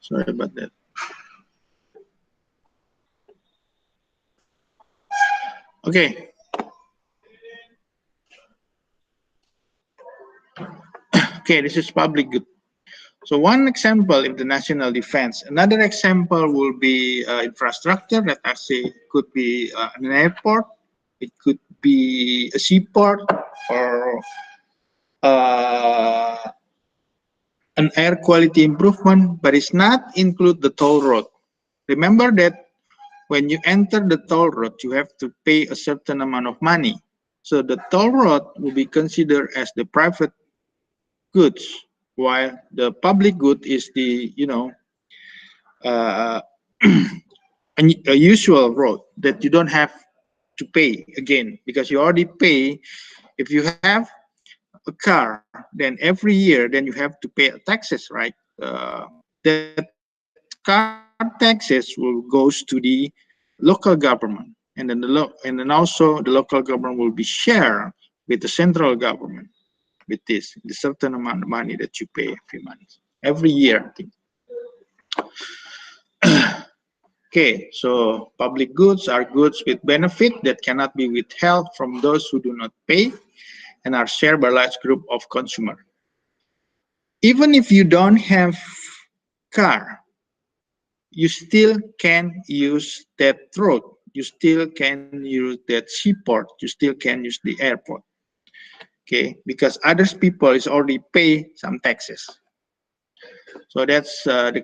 Sorry about that. Okay. Okay, this is public good. So one example in the national defense. Another example will be infrastructure that actually could be an airport. It could be a seaport or uh, an air quality improvement, but it's not include the toll road. Remember that when you enter the toll road, you have to pay a certain amount of money. So the toll road will be considered as the private goods, while the public good is the, uh, a usual road that you don't have to pay again because you already pay. If you have a car, then every year, then you have to pay taxes, right? That car taxes will goes to the local government, and then and then also the local government will be shared with the central government with this the certain amount of money that you pay every month, every year. I think. Okay, so public goods are goods with benefit that cannot be withheld from those who do not pay and are shared by large group of consumer. Even if you don't have car, you still can use that road. You still can use that seaport. You still can use the airport. Okay, because others people is already pay some taxes. So that's the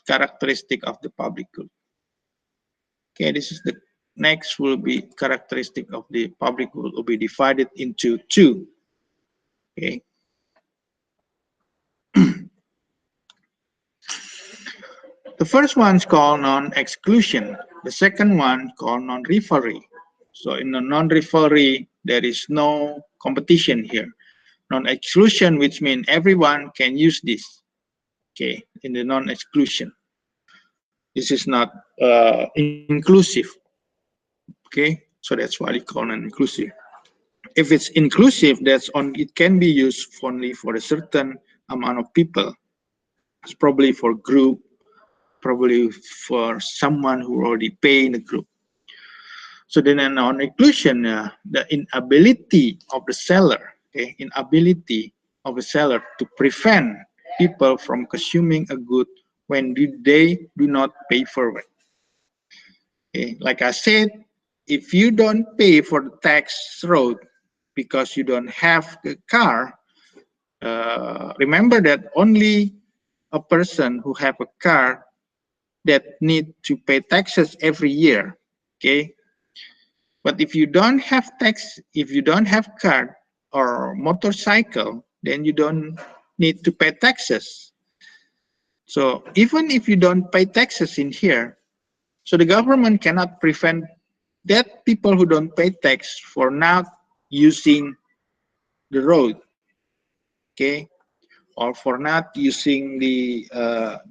characteristic of the public good. Okay, this is the next will be characteristic of the public good will be divided into two. Okay. The first one is called non-exclusion. The second one called non-referee. So in the non-referee, there is no competition here. Non-exclusion, which means everyone can use this. Okay, in the non-exclusion, this is not inclusive. Okay, so that's why we call non-inclusive. If it's inclusive, that's on. It can be used only for a certain amount of people. It's probably for group, probably for someone who already pay in the group. So then on inclusion, the inability of the seller, okay, inability of the seller to prevent people from consuming a good when they do not pay for it. Okay, like I said, if you don't pay for the tax road because you don't have a car, remember that only a person who have a car that need to pay taxes every year. Okay, but if you don't have tax, if you don't have car or motorcycle, then you don't need to pay taxes. So even if you don't pay taxes in here, so the government cannot prevent that people who don't pay tax for not using the road, okay, or for not using the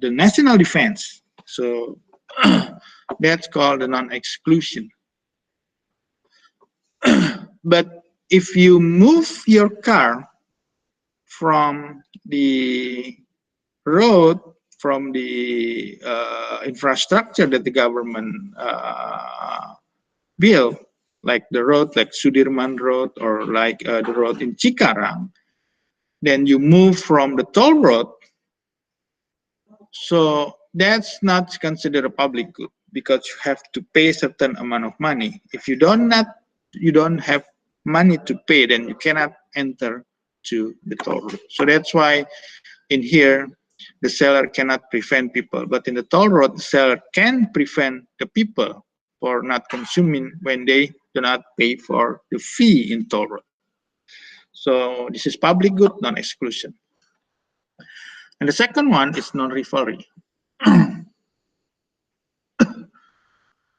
national defense. So that's called the non-exclusion. But if you move your car from the road, from the infrastructure that the government built, like the road, like Sudirman Road, or like the road in Cikarang, then you move from the toll road. So that's not considered a public good because you have to pay a certain amount of money. If you don't have money to pay, then you cannot enter to the toll road. So that's why in here the seller cannot prevent people, but in the toll road the seller can prevent the people for not consuming when they do not pay for the fee in toll road. So this is public good, non-exclusion. And the second one is non-referee.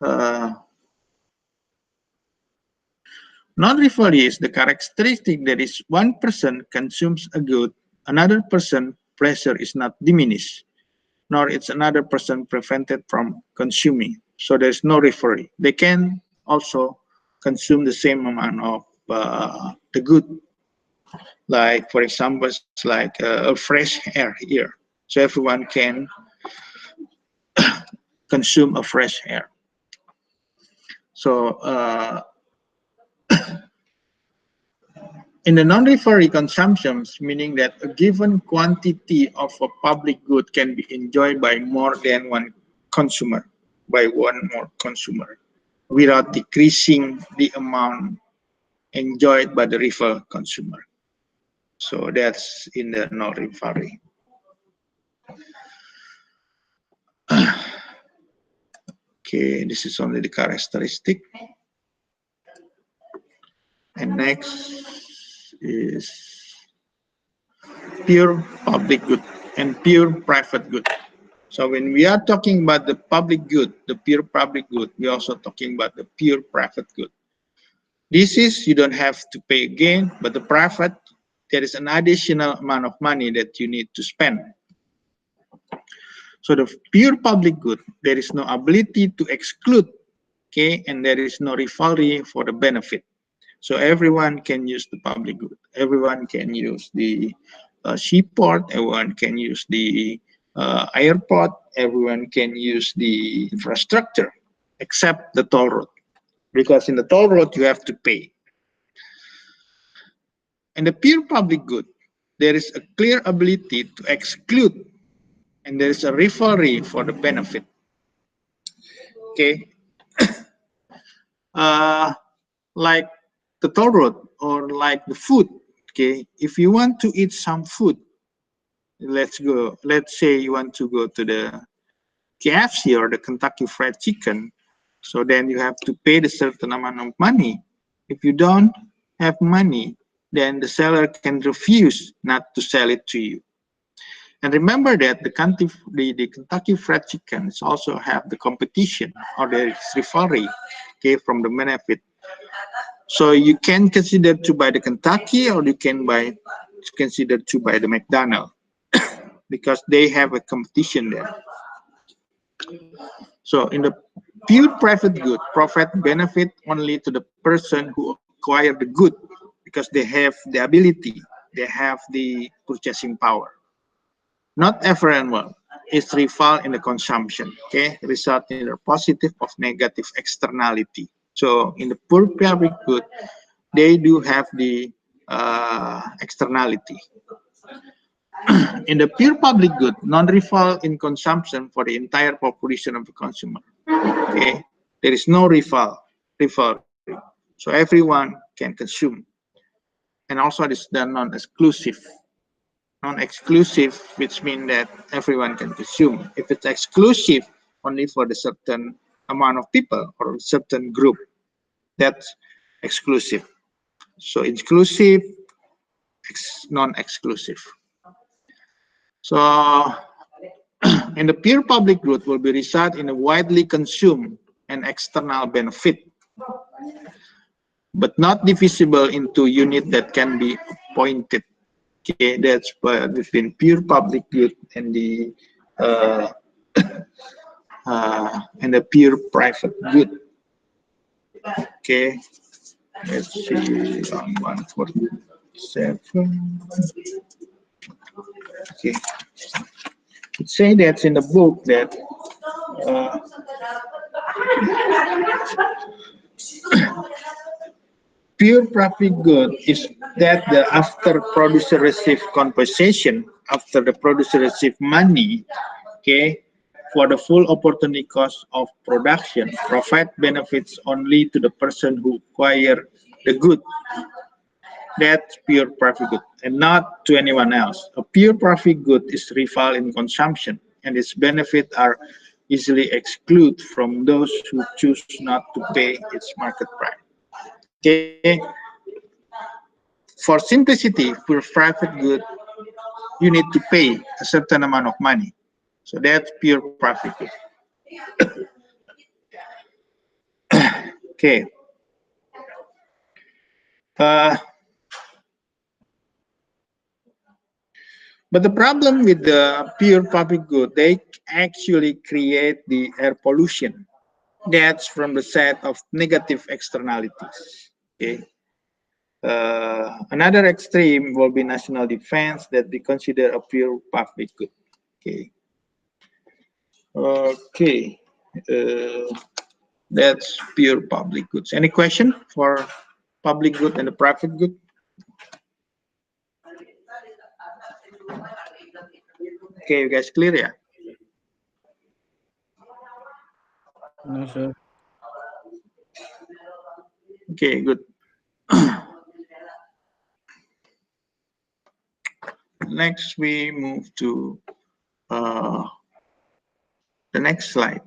uh, Non-referee is the characteristic that is one person consumes a good, another person pleasure is not diminished, nor is another person prevented from consuming. So there's no referee. They can also consume the same amount of the good. Like, for example, it's like a fresh air here. So everyone can consume a fresh air. So in the non-referee consumptions, meaning that a given quantity of a public good can be enjoyed by more than one consumer, without decreasing the amount enjoyed by the referral consumer. So that's in the non-referee. Okay, this is only the characteristic. And next is pure public good and pure private good. So when we are talking about the public good, the pure public good, we're also talking about the pure private good. This is, you don't have to pay again, but the private, there is an additional amount of money that you need to spend. So the pure public good, there is no ability to exclude, okay, and there is no rivalry for the benefit. So everyone can use the public good. Everyone can use the seaport. Everyone can use the airport. Everyone can use the infrastructure, except the toll road, because in the toll road you have to pay. And the pure public good, there is a clear ability to exclude, and there is a rivalry for the benefit. Okay, like the toll road or like the food. Okay, if you want to eat some food, let's say you want to go to the KFC or the Kentucky Fried Chicken, so then you have to pay the certain amount of money. If you don't have money, then the seller can refuse not to sell it to you. And remember that the Kentucky Fried Chicken also have the competition, or there is rivalry, okay, from the benefit. So you can consider to buy the Kentucky, or you can consider to buy the McDonald's, because they have a competition there. So in the pure private good, profit benefit only to the person who acquired the good, because they have the ability, they have the purchasing power. Not everyone is rival in the consumption, okay, resulting in a positive or negative externality. So in the pure public good, they do have the externality. In the pure public good, non-rival in consumption for the entire population of the consumer. Okay, there is no rival, so everyone can consume. And also it is the non-exclusive, which means that everyone can consume. If it's exclusive, only for the certain amount of people or a certain group, that's exclusive. So inclusive, non-exclusive. So in the pure public good will be result in a widely consumed and external benefit, but not divisible into unit that can be appointed. Okay, that's between pure public good and the pure private good. Okay, let's see on 147. Okay, it say that's in the book that pure profit good is that the after producer receive compensation, after the producer receive money, okay, for the full opportunity cost of production, profit benefits only to the person who acquire the good. That's pure profit good, and not to anyone else. A pure profit good is rival in consumption, and its benefits are easily excluded from those who choose not to pay its market price. Okay. For simplicity, for private good, you need to pay a certain amount of money. So that's pure profit good. Okay. But the problem with the pure public good, they actually create the air pollution. That's from the side of negative externalities. Okay. Another extreme will be national defense, that we consider a pure public good. Okay. Okay. That's pure public goods. Any question for public good and the private good? Okay, you guys clear, yeah? No, sir. Okay, good. Next, we move to the next slide.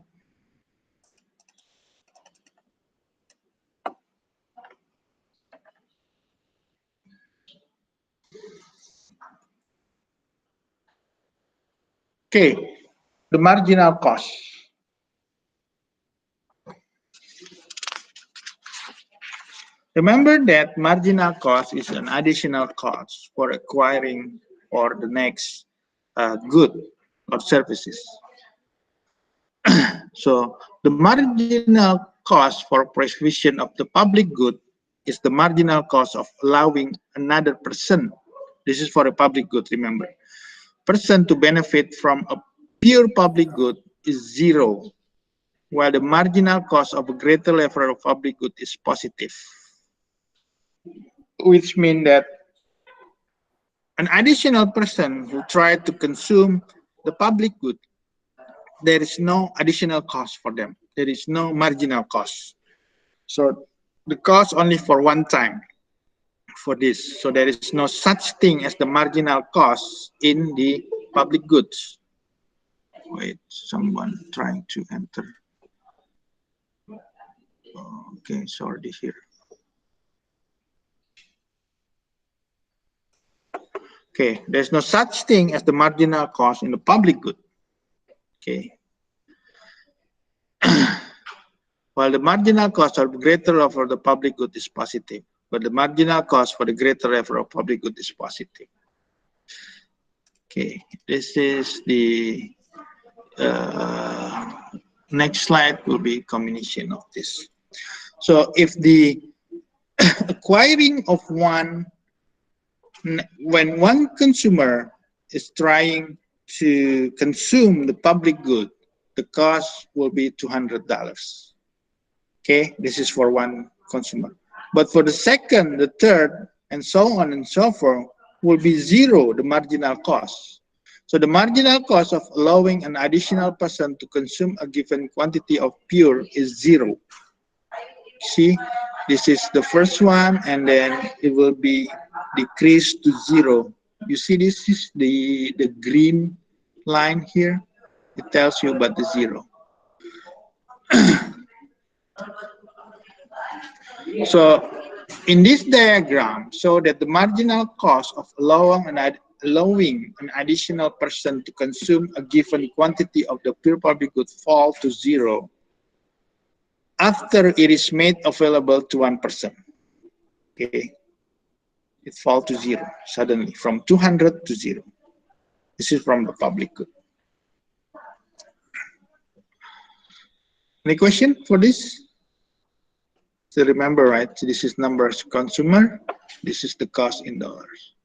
Okay, the marginal cost. Remember that marginal cost is an additional cost for acquiring or the next good or services. So the marginal cost for provision of the public good is the marginal cost of allowing another person, this is for a public good, remember, person to benefit from a pure public good is zero, while the marginal cost of a greater level of public good is positive. Which means that an additional person who tried to consume the public good, there is no additional cost for them. There is no marginal cost. So the cost only for one time for this. So there is no such thing as the marginal cost in the public goods. Wait, someone trying to enter. Okay, sorry here. Okay, there's no such thing as the marginal cost in the public good. Okay. While the marginal cost of greater level for the public good is positive, but the marginal cost for the greater level of public good is positive. Okay, this is the next slide will be combination of this. So if the acquiring of one, when one consumer is trying to consume the public good, the cost will be $200. Okay, this is for one consumer. But for the second, the third, and so on and so forth, will be zero, the marginal cost. So the marginal cost of allowing an additional person to consume a given quantity of pure is zero. See, this is the first one, and then it will be decreased to zero. You see, this is the green line here. It tells you about the zero. So in this diagram, show that the marginal cost of allowing an additional person to consume a given quantity of the pure public good fall to zero after it is made available to one person. Okay, it falls to zero suddenly from 200 to zero. This is from the public good. Any question for this? So remember, right? So this is numbers consumer. This is the cost in dollars.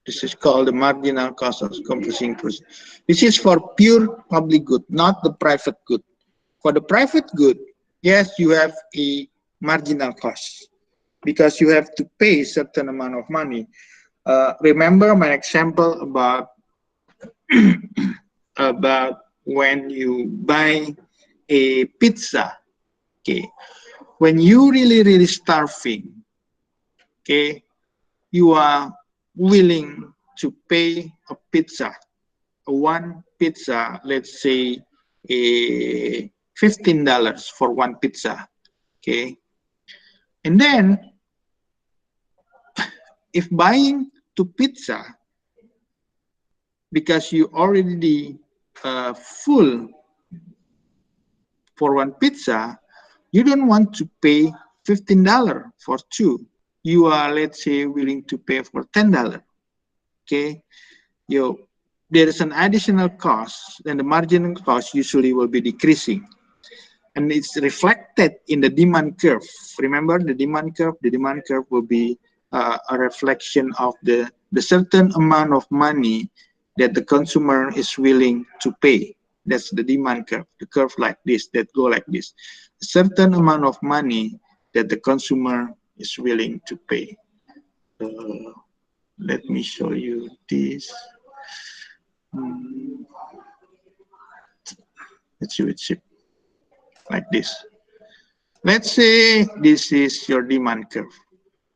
This is called the marginal cost of composing person. This is for pure public good, not the private good. For the private good, yes, you have a marginal cost because you have to pay a certain amount of money. Remember my example about about when you buy a pizza. Okay, when you really starving, okay, you are willing to pay a pizza, one pizza, let's say a $15 for one pizza, okay, and then if buying two pizza because you already full for one pizza, you don't want to pay $15 for two. You are, let's say, willing to pay for $10. Okay, there is an additional cost, and the marginal cost usually will be decreasing, and it's reflected in the demand curve. Remember the demand curve? The demand curve will be a reflection of the certain amount of money that the consumer is willing to pay. That's the demand curve, the curve like this, that go like this. A certain amount of money that the consumer is willing to pay. Let me show you this. Let's see it like this. Let's say this is your demand curve.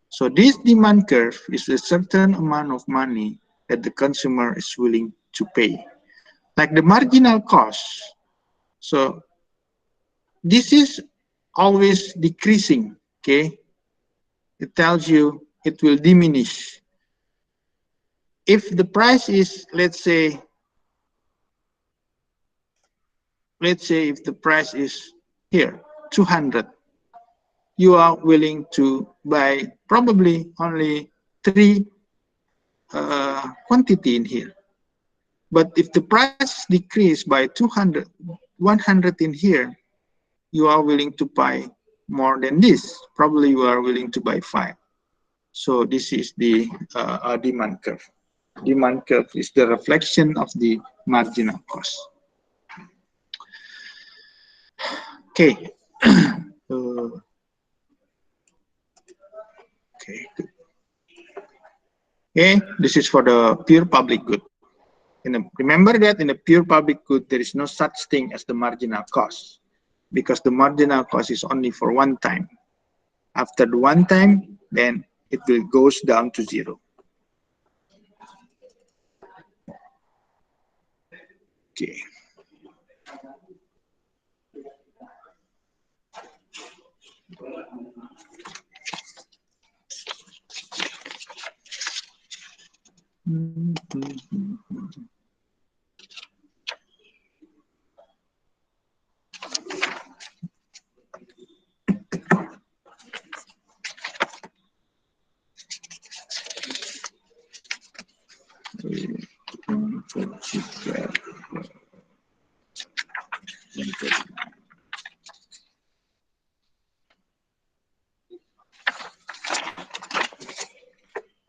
So this demand curve is a certain amount of money that the consumer is willing to pay. Like the marginal cost. So this is always decreasing, okay? It tells you it will diminish. If the price is, let's say if the price is here, 200, you are willing to buy probably only 3 quantity in here. But if the price decrease by 200, 100 in here, you are willing to buy more than this. Probably you are willing to buy 5. So this is the demand curve. Demand curve is the reflection of the marginal cost. Okay. Okay, good. Okay, this is for the pure public good. Remember that in the pure public good, there is no such thing as the marginal cost, because the marginal cost is only for one time. After the one time, then it will goes down to 0. Okay.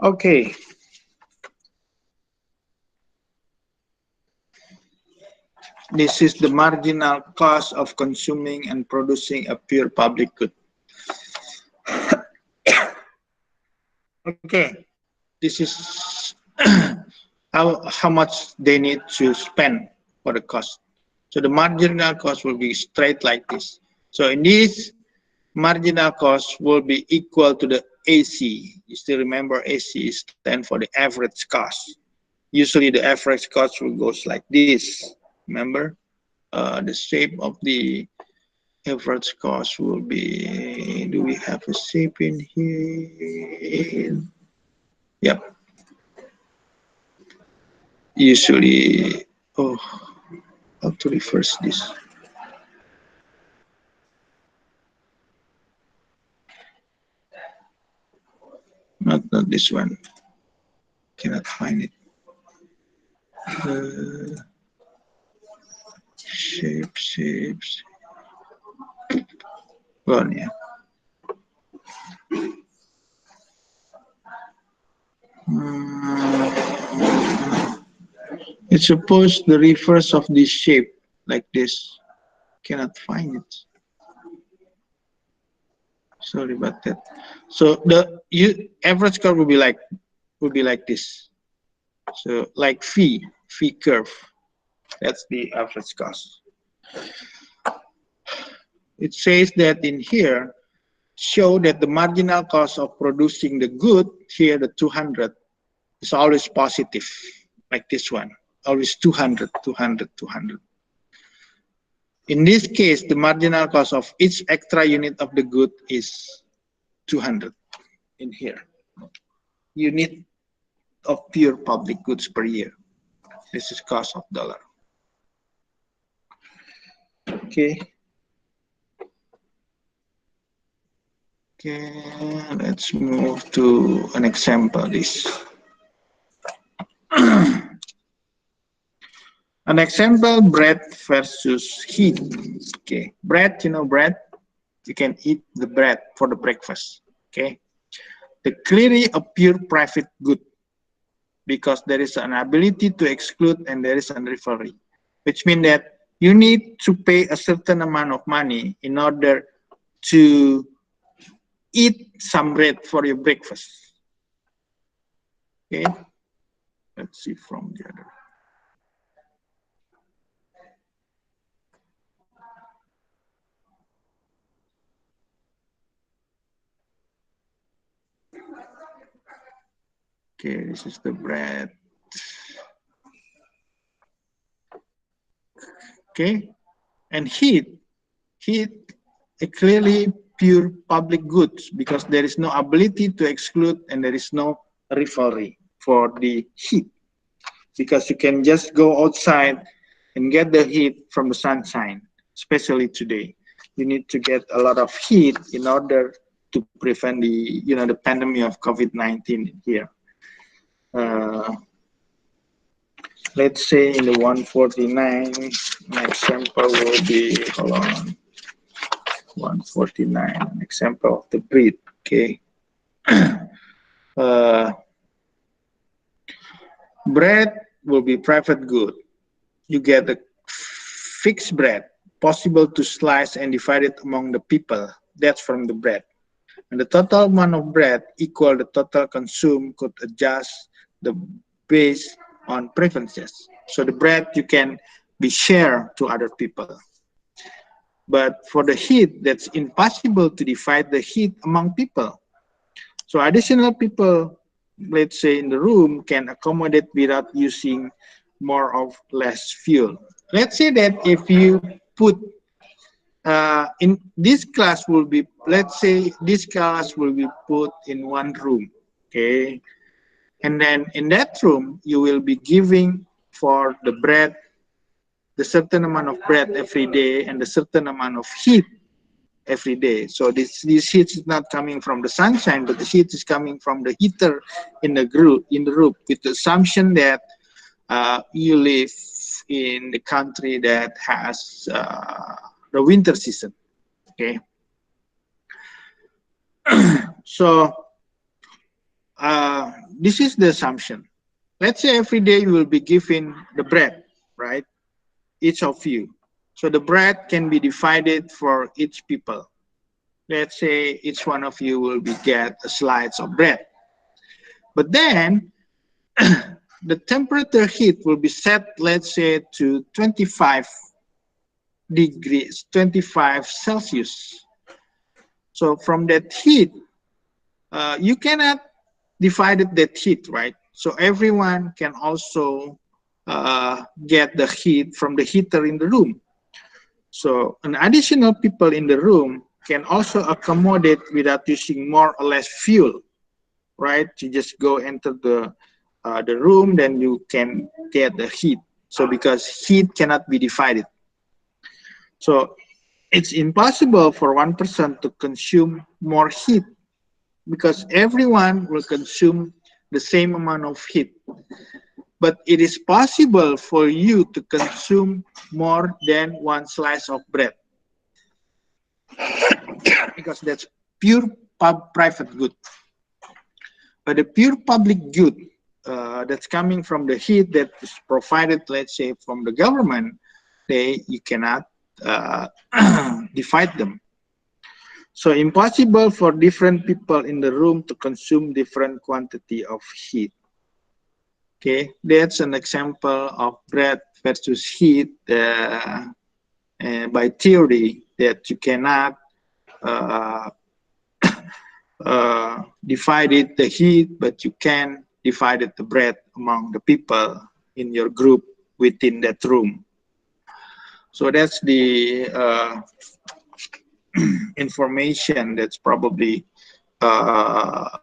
Okay. This is the marginal cost of consuming and producing a pure public good. Okay, this is how much they need to spend for the cost. So the marginal cost will be straight like this. So in this, marginal cost will be equal to the AC. You still remember AC stands for the average cost. Usually the average cost will goes like this. Remember, the shape of the average cost will be, do we have a shape in here? Yep. Usually, oh, how to reverse this? Not this one. Cannot find it. Shapes. Well, yeah. It's supposed the reverse of this shape like this. Cannot find it. Sorry about that. So the average curve will be like this. So like phi curve. That's the average cost. It says that in here, show that the marginal cost of producing the good, here the 200, is always positive, like this one, always 200. In this case, the marginal cost of each extra unit of the good is 200 in here. Unit of pure public goods per year. This is cost of dollar. Okay. Okay, let's move to an example. This. An example, bread versus heat. Okay, bread, you know bread, you can eat the bread for the breakfast. Okay, the clearly a pure private good because there is an ability to exclude and there is an referee, which means that you need to pay a certain amount of money in order to eat some bread for your breakfast. Okay, let's see from the other. Okay, this is the bread. Okay, and heat clearly pure public goods because there is no ability to exclude and there is no rivalry for the heat because you can just go outside and get the heat from the sunshine, especially today. You need to get a lot of heat in order to prevent the pandemic of COVID-19 here. Let's say in the 149, an example will be, hold on, 149, an example of the bread, okay. Bread will be private good. You get a fixed bread, possible to slice and divide it among the people. That's from the bread. And the total amount of bread equal the total consumed could adjust the based on preferences. So the bread you can be shared to other people. But for the heat, that's impossible to divide the heat among people. So additional people, let's say in the room, can accommodate without using more or less fuel. Let's say that if you put in this class will be, let's say this class will be put in one room, okay? And then in that room, you will be giving for the bread, the certain amount of bread every day and the certain amount of heat every day. So this heat is not coming from the sunshine, but the heat is coming from the heater in the room with the assumption that you live in the country that has the winter season. Okay. So this is the assumption. Let's say every day you will be given the bread, right? Each of you. So the bread can be divided for each people. Let's say each one of you will be get a slice of bread. But then the temperature heat will be set, let's say, to 25 degrees, 25 Celsius. So from that heat, you cannot divide that heat, right? So everyone can also get the heat from the heater in the room. So an additional people in the room can also accommodate without using more or less fuel, right? You just go enter the room, then you can get the heat. So because heat cannot be divided. So it's impossible for one person to consume more heat because everyone will consume the same amount of heat. But it is possible for you to consume more than one slice of bread because that's pure private good. But the pure public good that's coming from the heat that is provided, let's say, from the government, you cannot divide them. So impossible for different people in the room to consume different quantity of heat. Okay, that's an example of bread versus heat by theory that you cannot divide it the heat, but you can divide it the bread among the people in your group within that room. So that's the information that's probably that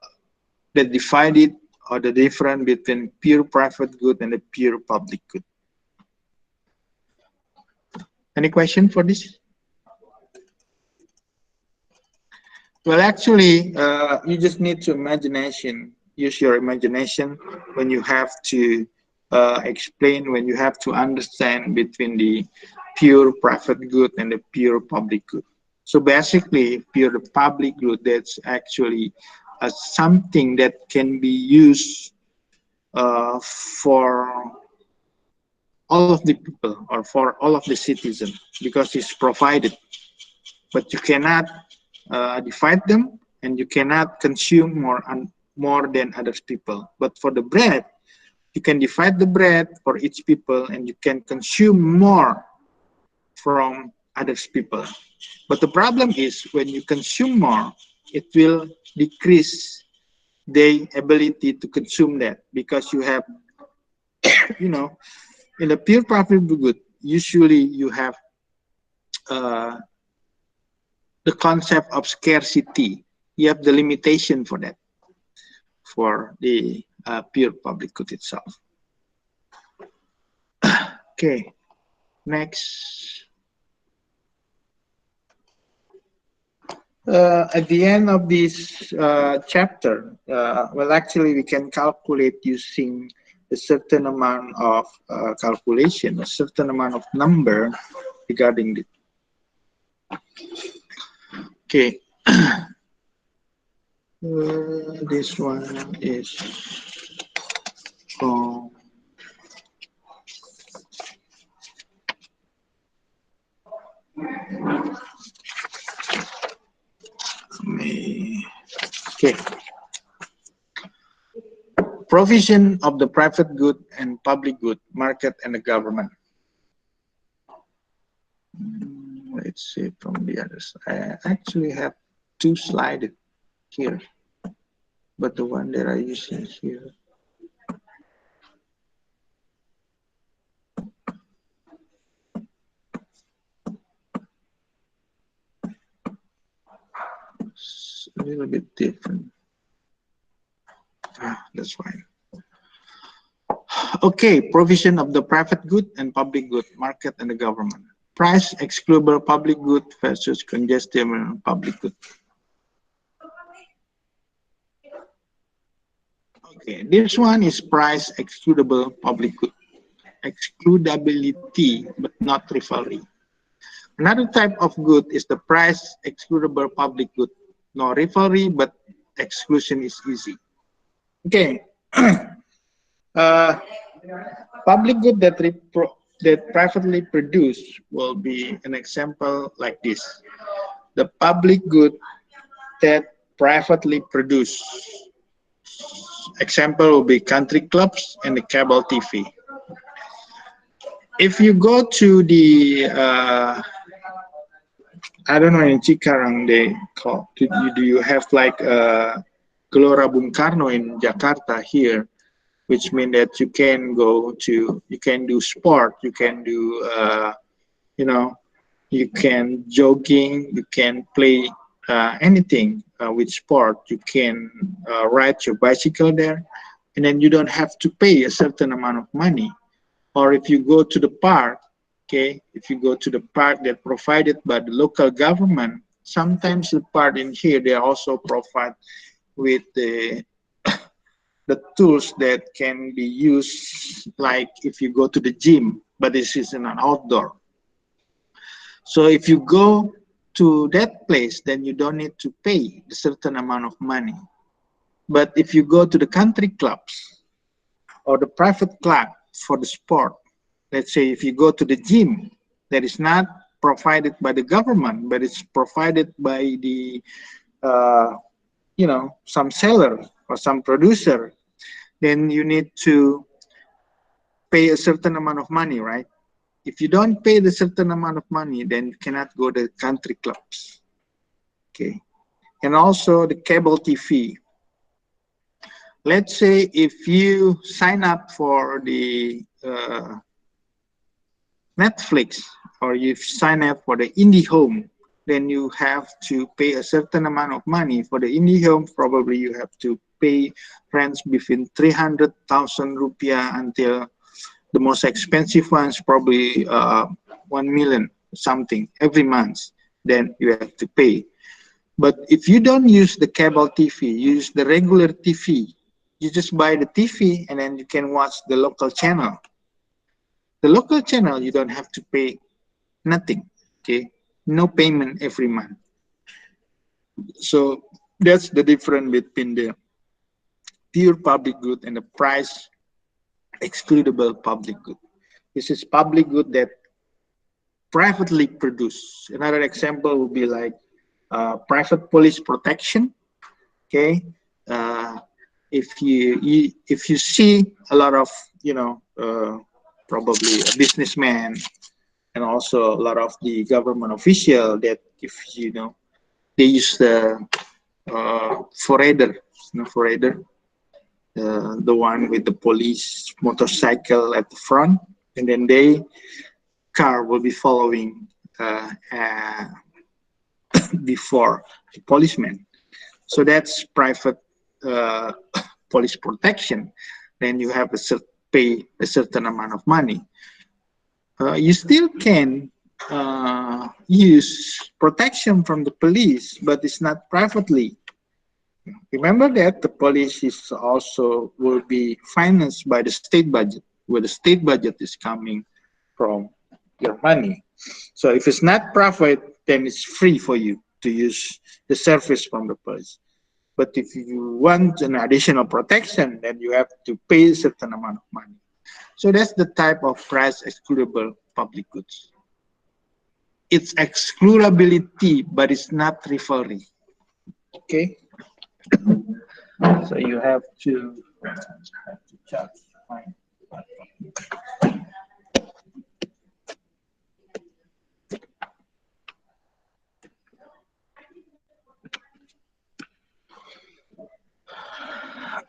divided or the difference between pure private good and the pure public good. Any question for this? Well, actually, you just need to use your imagination when you have to explain, when you have to understand between the pure private good and the pure public good. So basically, pure public good, that's actually something that can be used for all of the people or for all of the citizens because it's provided, but you cannot divide them, and you cannot consume more than other people. But for the bread, you can divide the bread for each people, and you can consume more from others people. But the problem is when you consume more, it will decrease the ability to consume that, because you have, you know, in a pure profitable good, usually you have uh, the concept of scarcity. You have the limitation for that, for the pure public good itself. Okay, next. At the end of this chapter, well, actually, we can calculate using a certain amount of calculation, a certain amount of number regarding it. Okay. This one is from me. Okay. Provision of the private good and public good, market and the government. Let's see from the others. I actually have two slides here, but the one that I use is here. It's a little bit different. That's fine. Okay, provision of the private good and public good, market and the government. Price excludable public good versus congestible public good. Okay, this one is price excludable public good. Excludability, but not rivalry. Another type of good is the price excludable public good. No rivalry, but exclusion is easy. Okay. Public good that privately produced will be an example like this. The public good that privately produced. Example will be country clubs and the cable TV. If you go to the, I don't know, in Cikarang, they call, do you have like Gelora Bung Karno in Jakarta here, which means that you can go to, you can do sport, you can do, you know, you can jogging, you can play anything with sport. You can ride your bicycle there, and then you don't have to pay a certain amount of money. Or if you go to the park, okay, if you go to the park that provided by the local government, sometimes the park in here, they also provide with the tools that can be used, like if you go to the gym, but this is in an outdoor. So if you go to that place, then you don't need to pay a certain amount of money. But if you go to the country clubs or the private club for the sport, let's say if you go to the gym that is not provided by the government, but it's provided by the, you know, some seller or some producer, then you need to pay a certain amount of money, right? If you don't pay the certain amount of money, then you cannot go to country clubs. Okay. And also the cable TV. Let's say if you sign up for the Netflix, or you sign up for the IndiHome, then you have to pay a certain amount of money. For the IndiHome, probably you have to pay rents between 300,000 rupiah until the most expensive ones, probably 1 million something every month. Then you have to pay. But if you don't use the cable TV, you use the regular TV, you just buy the TV and then you can watch the local channel. The local channel, you don't have to pay nothing, okay? No payment every month. So that's the difference between the pure public good and the price excludable public good. This is public good that privately produced. Another example would be like private police protection. Okay, if you see a lot of probably a businessman and also a lot of the government official that if they use the forerunner, the one with the police motorcycle at the front, and then they car will be following before the policeman. So that's private police protection. Then you have to pay a certain amount of money. You still can use protection from the police, but it's not privately. Remember that the police is also will be financed by the state budget, where the state budget is coming from your money. So if it's not profit, then it's free for you to use the service from the police. But if you want an additional protection, then you have to pay a certain amount of money. So that's the type of price excludable public goods. It's excludability, but it's not rivalry. Okay? So you have to charge fine.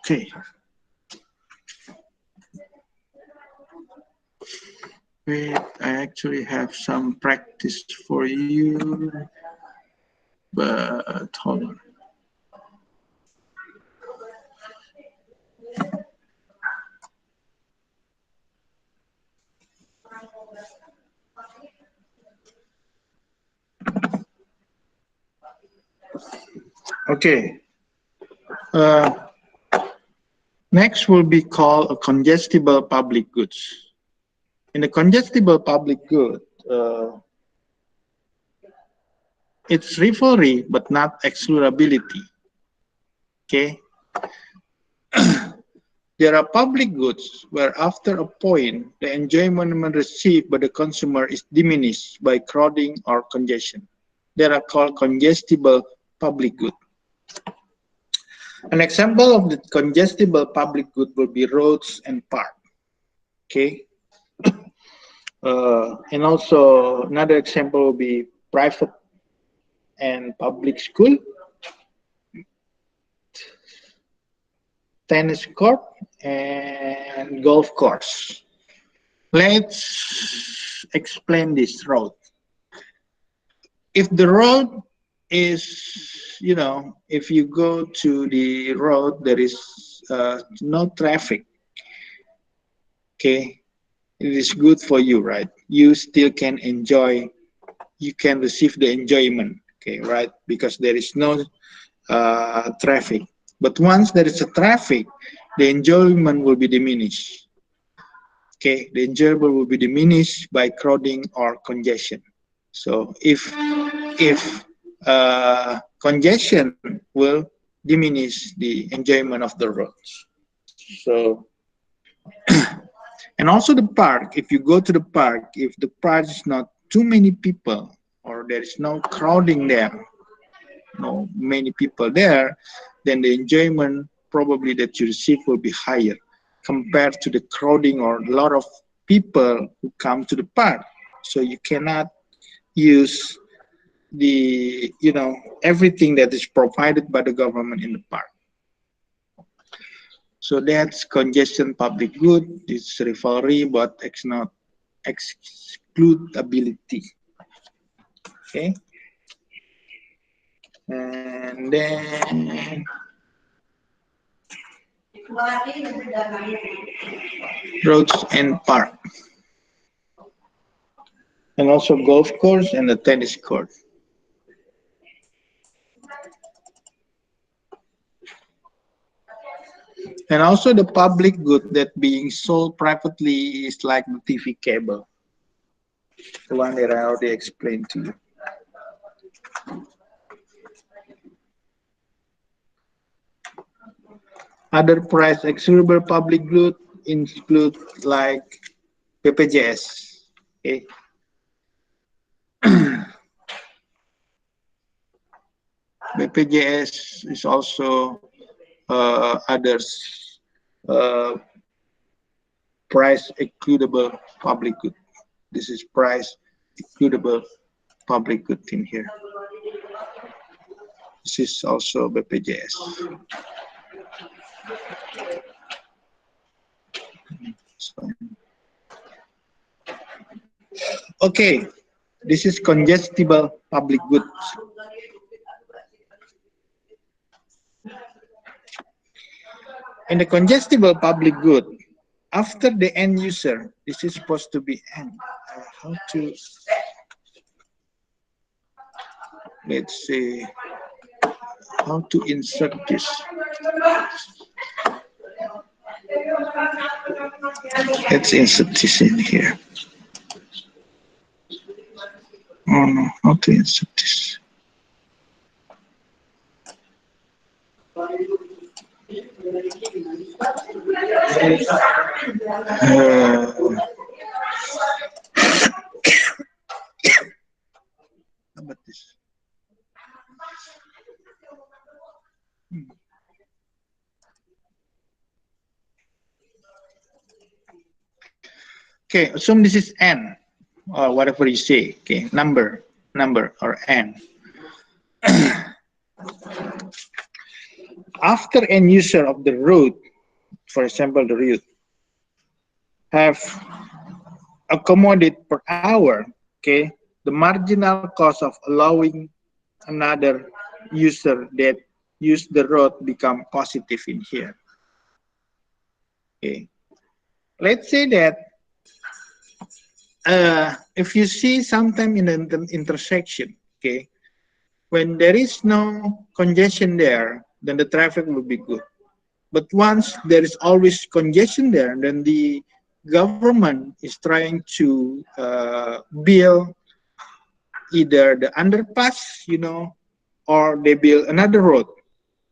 Okay. Wait, I actually have some practice for you, but hold on. Okay. Next will be called a congestible public goods. In the congestible public good, it's rivalry but not excludability. Okay. There are public goods where after a point, the enjoyment received by the consumer is diminished by crowding or congestion. They are called congestible public good. An example of the congestible public good will be roads and park. Okay. And also another example will be private and public school, tennis court, and golf course. Let's explain this road. If the road is, if you go to the road, there is no traffic. Okay, it is good for you, right? You still can enjoy, you can receive the enjoyment, okay, right? Because there is no traffic. But once there is a traffic, the enjoyment will be diminished. Okay, the enjoyment will be diminished by crowding or congestion. So if congestion will diminish the enjoyment of the roads. So, and also the park, if you go to the park, if the park is not too many people or there is no crowding there, no many people there, then the enjoyment probably that you receive will be higher compared to the crowding or a lot of people who come to the park. So you cannot use the everything that is provided by the government in the park. So that's congestion public good. It's rivalry, but it's not excludability. Okay, and then roads and park, and also golf course and the tennis court. And also the public good that being sold privately is like the TV cable, the one that I already explained to you. Other price excludable public good include like BPJS. Okay. BPJS is also others price equitable public good. This is price equitable public good in here. This is also BPJS. Okay, this is congestible public goods. In the congestible public good, after the end user, this is supposed to be end. How to, let's see, how to insert this. Let's insert this in here. Oh no, how to insert this? How about this? Okay, assume this is n, or whatever you say. Okay, number or n. After end user of the route, for example, the route, have accommodate per hour, okay, the marginal cost of allowing another user that use the road become positive in here. Okay, let's say that if you see sometime in the intersection, okay, when there is no congestion there, then the traffic will be good. But once there is always congestion there, then the government is trying to build either the underpass, you know, or they build another road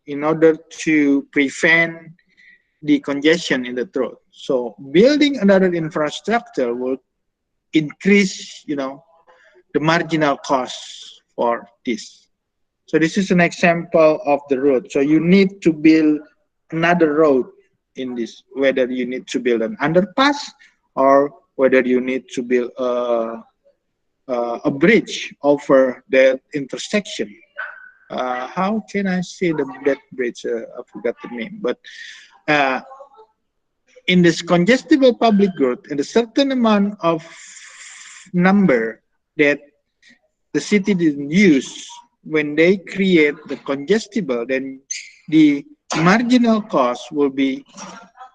in order to prevent the congestion in the road. So building another infrastructure will increase, you know, the marginal cost for this. So this is an example of the road. So you need to build another road in this, whether you need to build an underpass or whether you need to build a bridge over that intersection. How can I say that bridge? I forgot the name. But in this congestible public good, in a certain amount of number that the city didn't use, when they create the congestible, then the marginal cost will be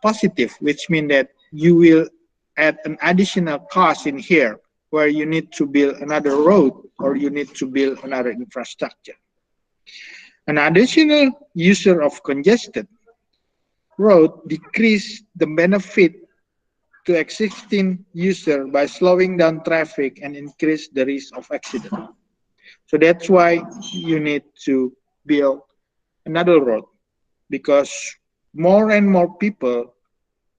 positive, which means that you will add an additional cost in here where you need to build another road or you need to build another infrastructure. An additional user of congested road decrease the benefit to existing user by slowing down traffic and increase the risk of accident. So that's why you need to build another road, because more and more people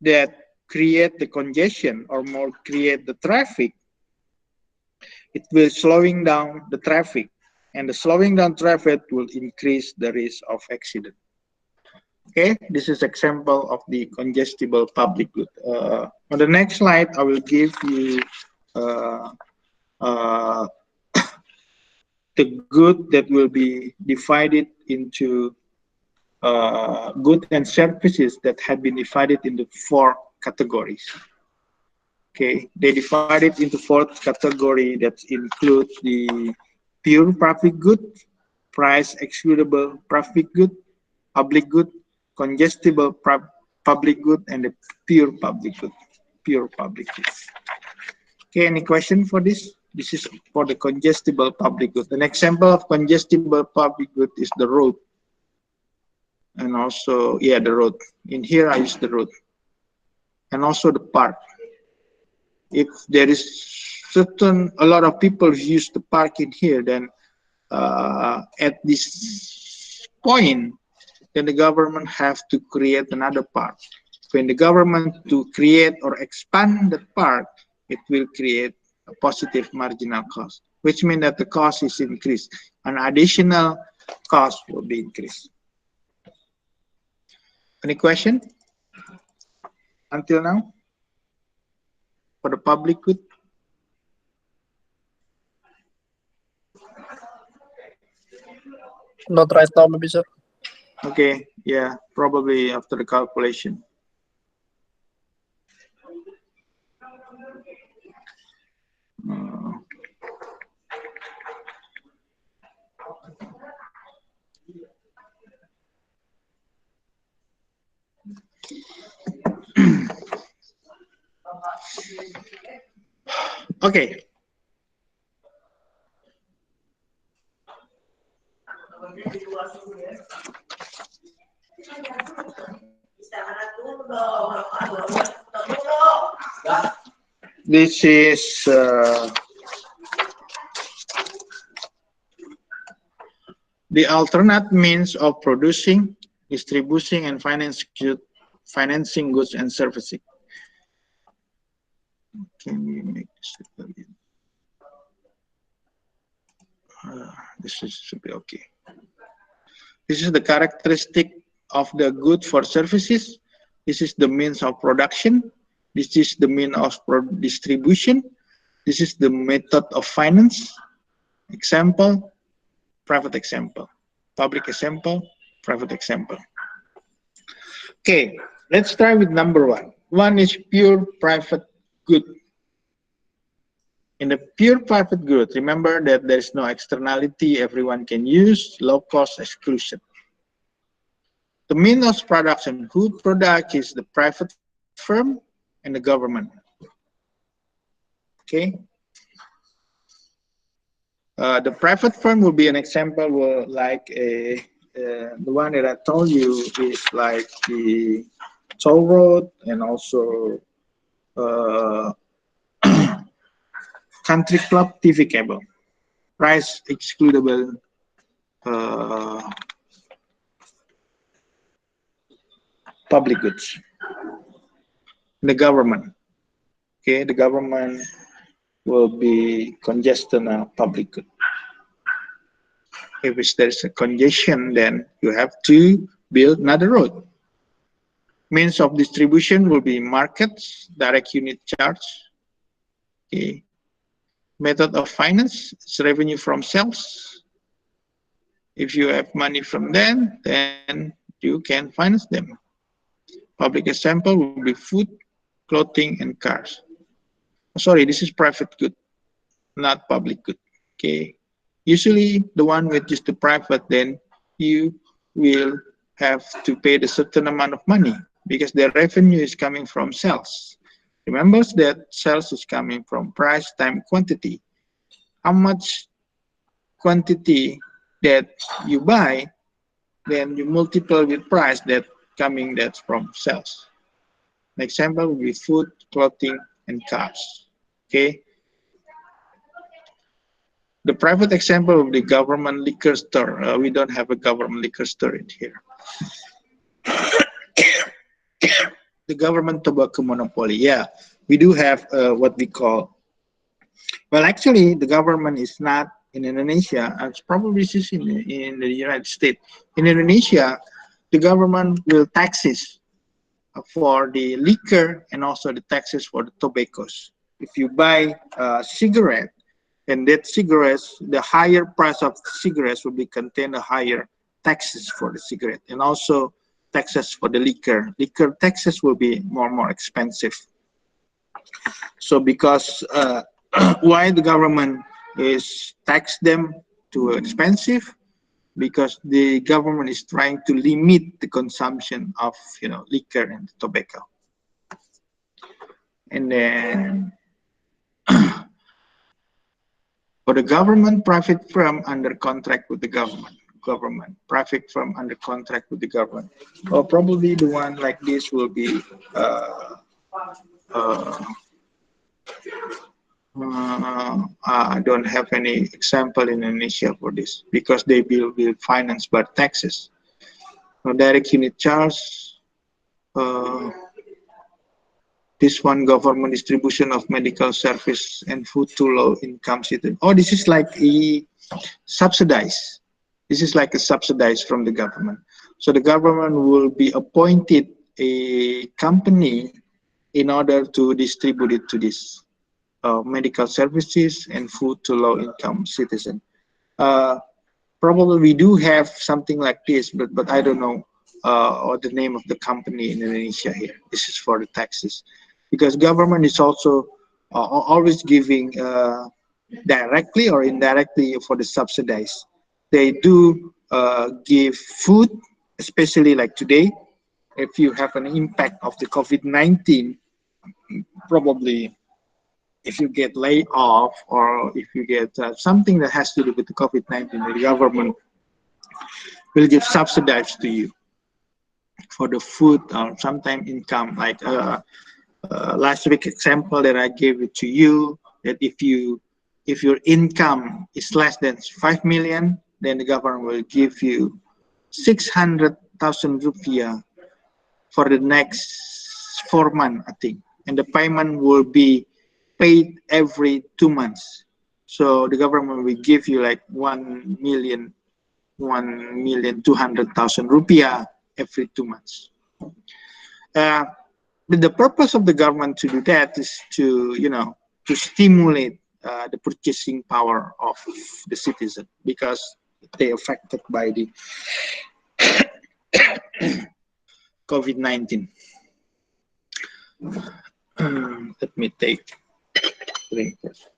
that create the congestion or more create the traffic, it will slowing down the traffic, and the slowing down traffic will increase the risk of accident. Okay, this is example of the congestible public good. On the next slide, I will give you the good that will be divided into goods and services that have been divided into 4 categories. Okay, they divide it into 4 categories that includes the pure public good, price excludable public good, congestible public good, and the pure public good. Pure public good. Okay, any question for this? This is for the congestible public good. An example of congestible public good is the road. And also, yeah, the road. In here, I use the road. And also the park. If there is a lot of people who use the park in here, then at this point, then the government have to create another park. When the government to create or expand the park, it will create a positive marginal cost, which means that the cost is increased. An additional cost will be increased. Any question until now for the public good? Not right now, maybe, sir. Okay, yeah, probably after the calculation. Okay. This is the alternate means of producing, distributing, and financing goods and services. Can we make this again? This should be okay. This is the characteristic of the good for services. This is the means of production. This is the means of distribution. This is the method of finance. Example, private example. Public example, private example. Okay, let's try with number one. One is pure private good. In the pure private good, remember that there is no externality, everyone can use, low cost exclusion. The means of production, who product is the private firm and the government. Okay. The private firm will be an example like the one that I told you is like the toll road and also country club TV cable, price excludable public goods. The government, okay, the government will be congestional public good. If there's a congestion, then you have to build another road. Means of distribution will be markets, direct unit charge. Okay. Method of finance is revenue from sales. If you have money from them, then you can finance them. Public example will be food, clothing, and cars. Sorry, this is private good, not public good. Okay. Usually the one with just the private, then you will have to pay the certain amount of money because the revenue is coming from sales. Remember that sales is coming from price times quantity. How much quantity that you buy, then you multiply with price that's from sales. An example will be food, clothing, and cars. Okay. The private example of the government liquor store. We don't have a government liquor store in here. The government tobacco monopoly. Yeah, we do have what we call. Well, actually, the government is not in Indonesia. It's probably just in the United States. In Indonesia, the government will taxes for the liquor and also the taxes for the tobaccos. If you buy a cigarette, and that cigarettes, the higher price of cigarettes will be contain a higher taxes for the cigarette, and also taxes for the liquor. Liquor taxes will be more expensive. So because why the government is tax them too expensive? Because the government is trying to limit the consumption of liquor and tobacco. And then for the government, private firm under contract with the government, private firm under contract with the government. Or probably the one like this will be I don't have any example in Indonesia for this because they will be financed by taxes. Direct unit charge, This one, government distribution of medical service and food to low income citizens. Oh, this is like a subsidized. This is like a subsidized from the government. So the government will be appointed a company in order to distribute it to this medical services and food to low income citizens. Probably we do have something like this, but I don't know or the name of the company in Indonesia here. This is for the taxes, because government is also always giving directly or indirectly for the subsidies. They do give food, especially like today. If you have an impact of the COVID-19, probably if you get laid off or if you get something that has to do with the COVID-19, the government will give subsidies to you for the food or sometimes income. Like last week example that I gave it to you, that if your income is less than 5 million, then the government will give you 600,000 rupiah for the next 4 months, I think. And the payment will be paid every 2 months. So the government will give you like 1,200,000 rupiah every 2 months. The purpose of the government to do that is to, to stimulate the purchasing power of the citizen, because they are affected by the COVID-19. Let me take drink first.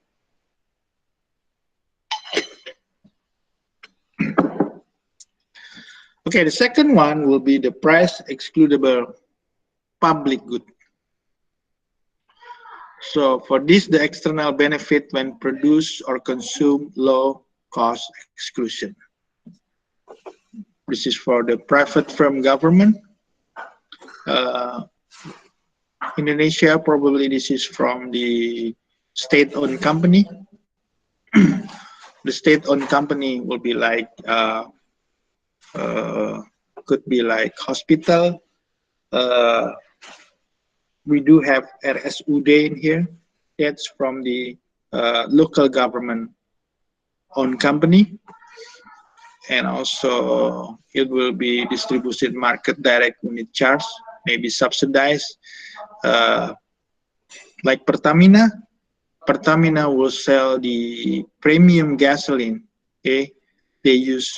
Okay, the second one will be the price excludable public good. So for this, the external benefit when produced or consumed, low cost exclusion. This is for the private firm government. Indonesia, probably this is from the state-owned company. The state-owned company will be like, could be like hospital. We do have RSUD in here. That's from the local government-owned company. And also it will be distributed market direct unit charge, maybe subsidized. Like Pertamina will sell the premium gasoline. Okay, they use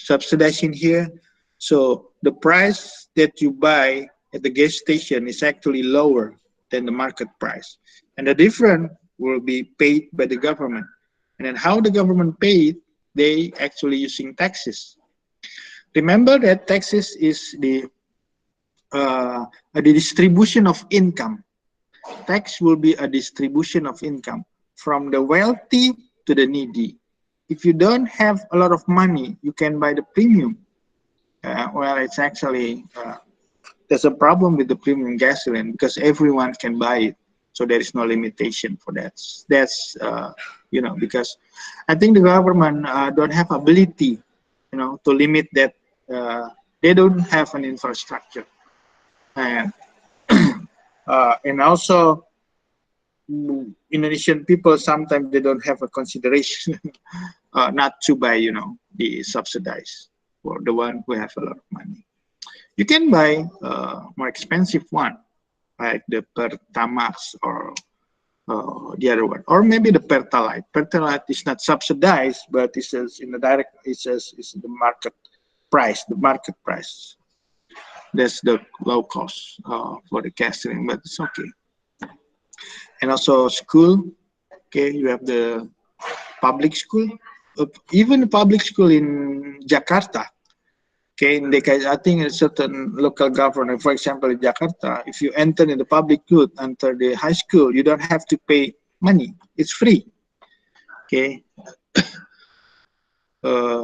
subsidized in here. So the price that you buy at the gas station is actually lower than the market price. And the difference will be paid by the government. And then how the government paid, they actually using taxes. Remember that taxes is the distribution of income. Tax will be a distribution of income from the wealthy to the needy. If you don't have a lot of money, you can buy the premium. Well, it's actually, there's a problem with the premium gasoline because everyone can buy it. So there is no limitation for that. That's, because I think the government don't have ability, to limit that. They don't have an infrastructure. And also Indonesian people, sometimes they don't have a consideration not to buy, the subsidized for the one who have a lot of money. You can buy more expensive one, like the Pertamax or the other one, or maybe the Pertalite. Pertalite is not subsidized, but it says in the direct, it says it's the market price, That's the low cost for the gasoline, but it's okay. And also school, okay, you have the public school, even the public school in Jakarta. Okay, I think a certain local government, for example, in Jakarta, if you enter in the public good under the high school, you don't have to pay money. It's free. Okay,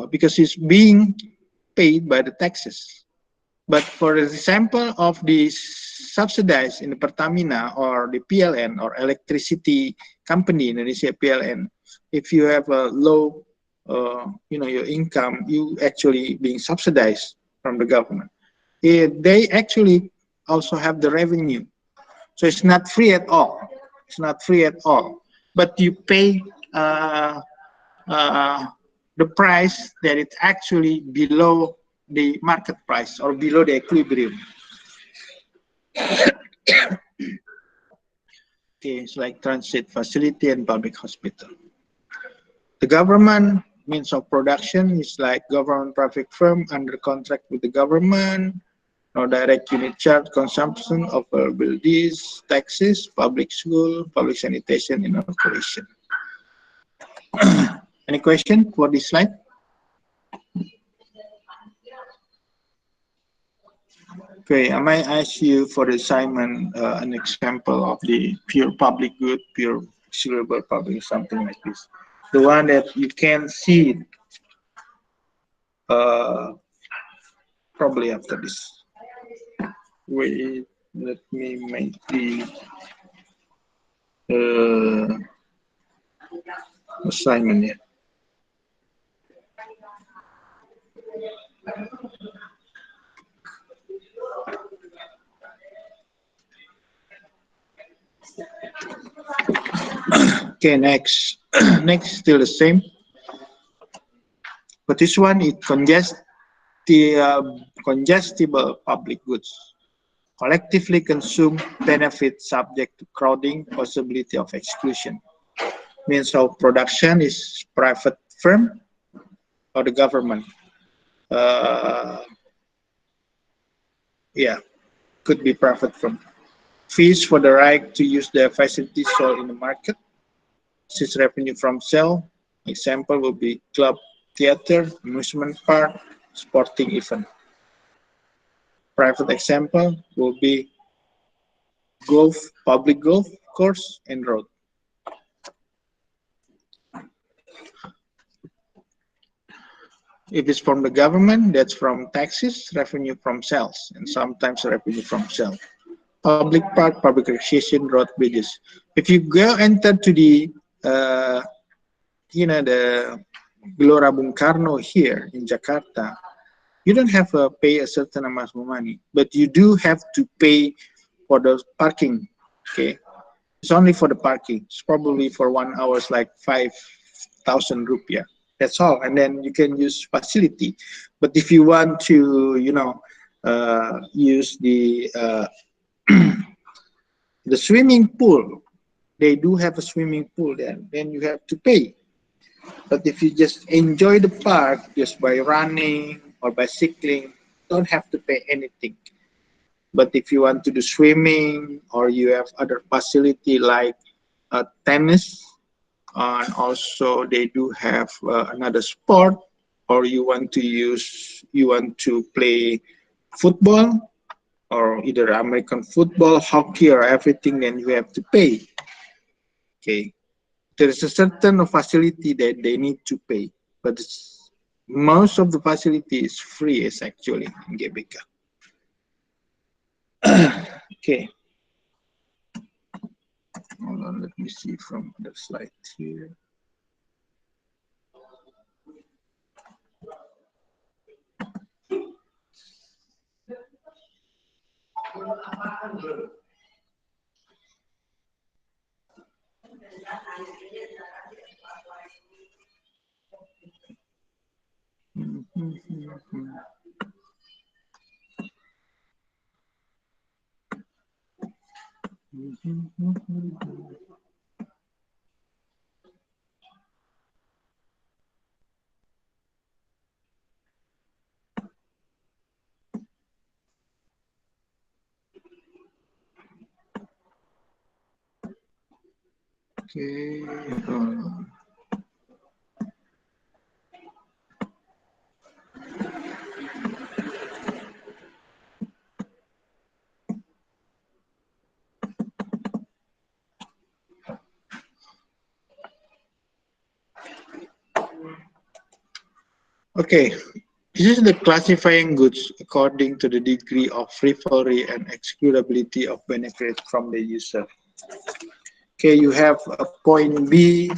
because it's being paid by the taxes. But for the example of the subsidized in the Pertamina or the PLN or electricity company in Indonesia, PLN, if you have a low your income, you actually being subsidized from the government. They actually also have the revenue So it's not free at all. It's not free at all. But you pay the price that it's actually below the market price or below the equilibrium. Okay, it's like transit facility and public hospital. The government means of production is like government private firm under contract with the government, no direct unit charge, consumption of liabilities, taxes, public school, public sanitation, and operation. Any question for this slide? Okay, I might ask you for the assignment an example of the pure public good, pure durable public, something like this. The one that you can see probably after this. Wait, let me make the assignment here. Okay, next. Next, still the same. But this one is congestible public goods. Collectively consumed, benefit subject to crowding, possibility of exclusion. Means of production is private firm or the government. Yeah, could be private firm. Fees for the right to use the facilities sold in the market. This is revenue from sale. Example will be club, theater, amusement park, sporting event. Private example will be golf, public golf course and road. If it's from the government, that's from taxes, revenue from sales, and sometimes revenue from sale. Public park, public recreation, road, bridges. If you go enter to the, the Gelora Bung Karno here in Jakarta, you don't have to pay a certain amount of money, but you do have to pay for the parking. Okay, it's only for the parking. It's probably for 1 hour, like 5,000 rupiah. That's all, and then you can use facility. But if you want to, use the the swimming pool, they do have a swimming pool there. Then you have to pay. But if you just enjoy the park just by running or by cycling, don't have to pay anything. But if you want to do swimming or you have other facility like tennis, and also they do have another sport, or you want to play football or either American football, hockey, or everything, then you have to pay. Okay, there is a certain facility that they need to pay, but most of the facility is free, is actually in GBK. Okay. Hold on, let me see from the slide here. Okay. Okay, this is the classifying goods according to the degree of rivalry and excludability of benefit from the user. Okay, you have a point B,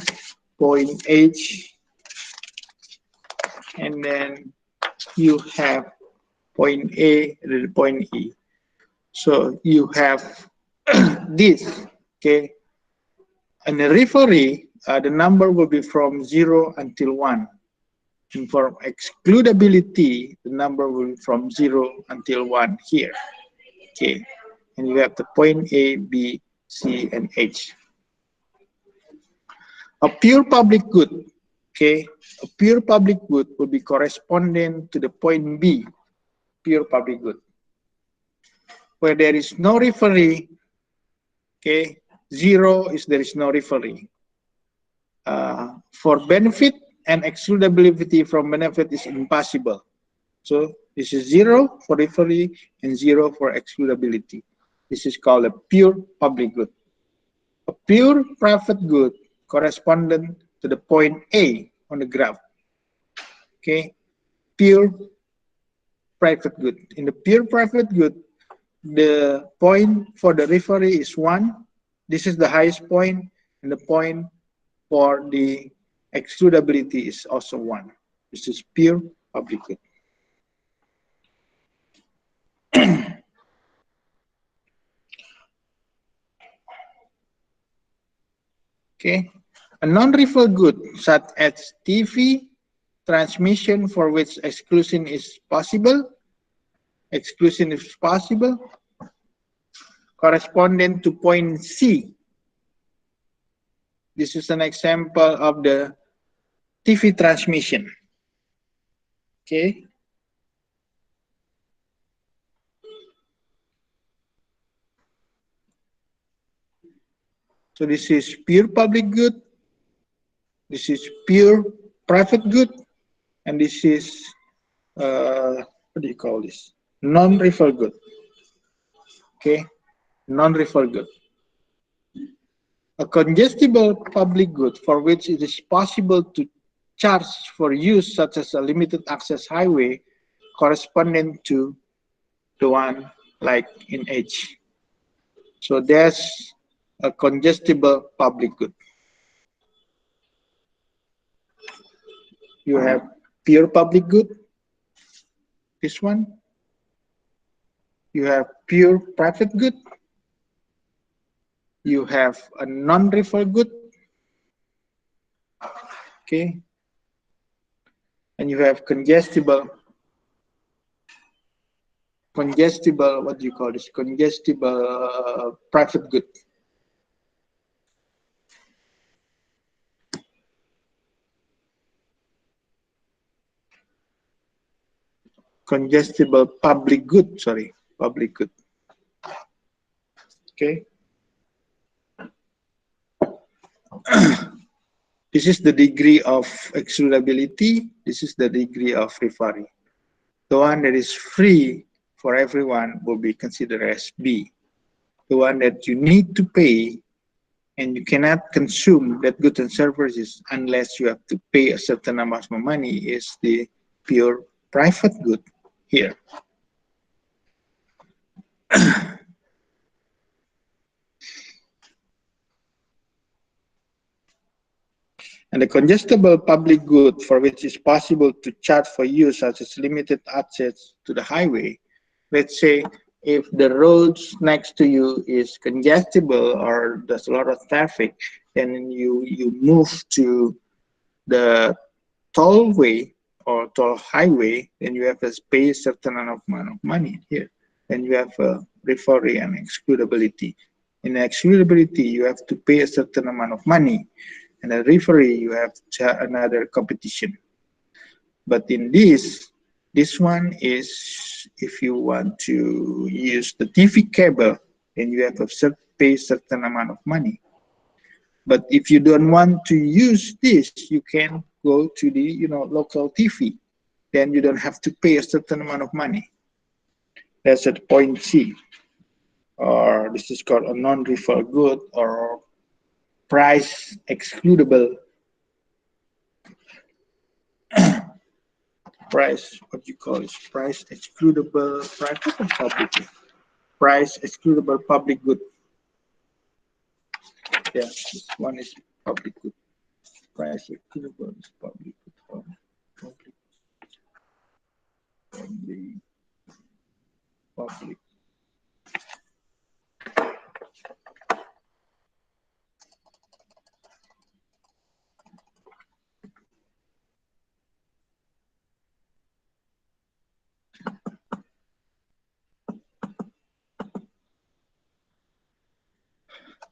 point H, and then you have point A and point E. So you have this, okay, and the referee, the number will be from 0 until 1. And for excludability, the number will be from 0 until 1 here. Okay, and you have the point A, B, C, and H. A pure public good, okay, a pure public good will be corresponding to the point B, pure public good. Where there is no referee, okay, 0 is there is no referee. For benefit and excludability from benefit is impossible. So this is 0 for referee and 0 for excludability. This is called a pure public good. A pure private good corresponding to the point A on the graph. Okay, pure private good. In the pure private good, the point for the referee is 1. This is the highest point, and the point for the excludability is also 1. This is pure public good. Okay, a non-referral good such as TV transmission for which exclusion is possible, corresponding to point C. This is an example of the TV transmission. Okay. So this is pure public good, this is pure private good, and this is, what do you call this? Non-referral good. Okay, non-referral good. A congestible public good for which it is possible to charge for use, such as a limited access highway, corresponding to the one like in H. So there's a congestible public good. You have pure public good, this one. You have pure private good. You have a non-referral good. Okay. And you have congestible, what do you call this? Congestible private good. Congestible public good, sorry, public good. Okay. This is the degree of excludability. This is the degree of referee. The one that is free for everyone will be considered as B. The one that you need to pay and you cannot consume that goods and services unless you have to pay a certain amount of money is the pure private good here. And the congestible public good for which it's possible to charge for use, such as limited access to the highway. Let's say if the roads next to you is congestible or there's a lot of traffic, then you move to the tollway or toll highway, then you have to pay a certain amount of money here. Then you have a referee and excludability. In excludability, you have to pay a certain amount of money. And a referee, you have another competition. But in this one is if you want to use the TV cable, then you have to pay a certain amount of money. But if you don't want to use this, you can go to the local TV. Then you don't have to pay a certain amount of money. That's at point C. Or this is called a non-referral good or price excludable. Price, what do you call it? Price excludable private or public? Price excludable public good. Yeah, this one is public good. Price excludable is public good. Public.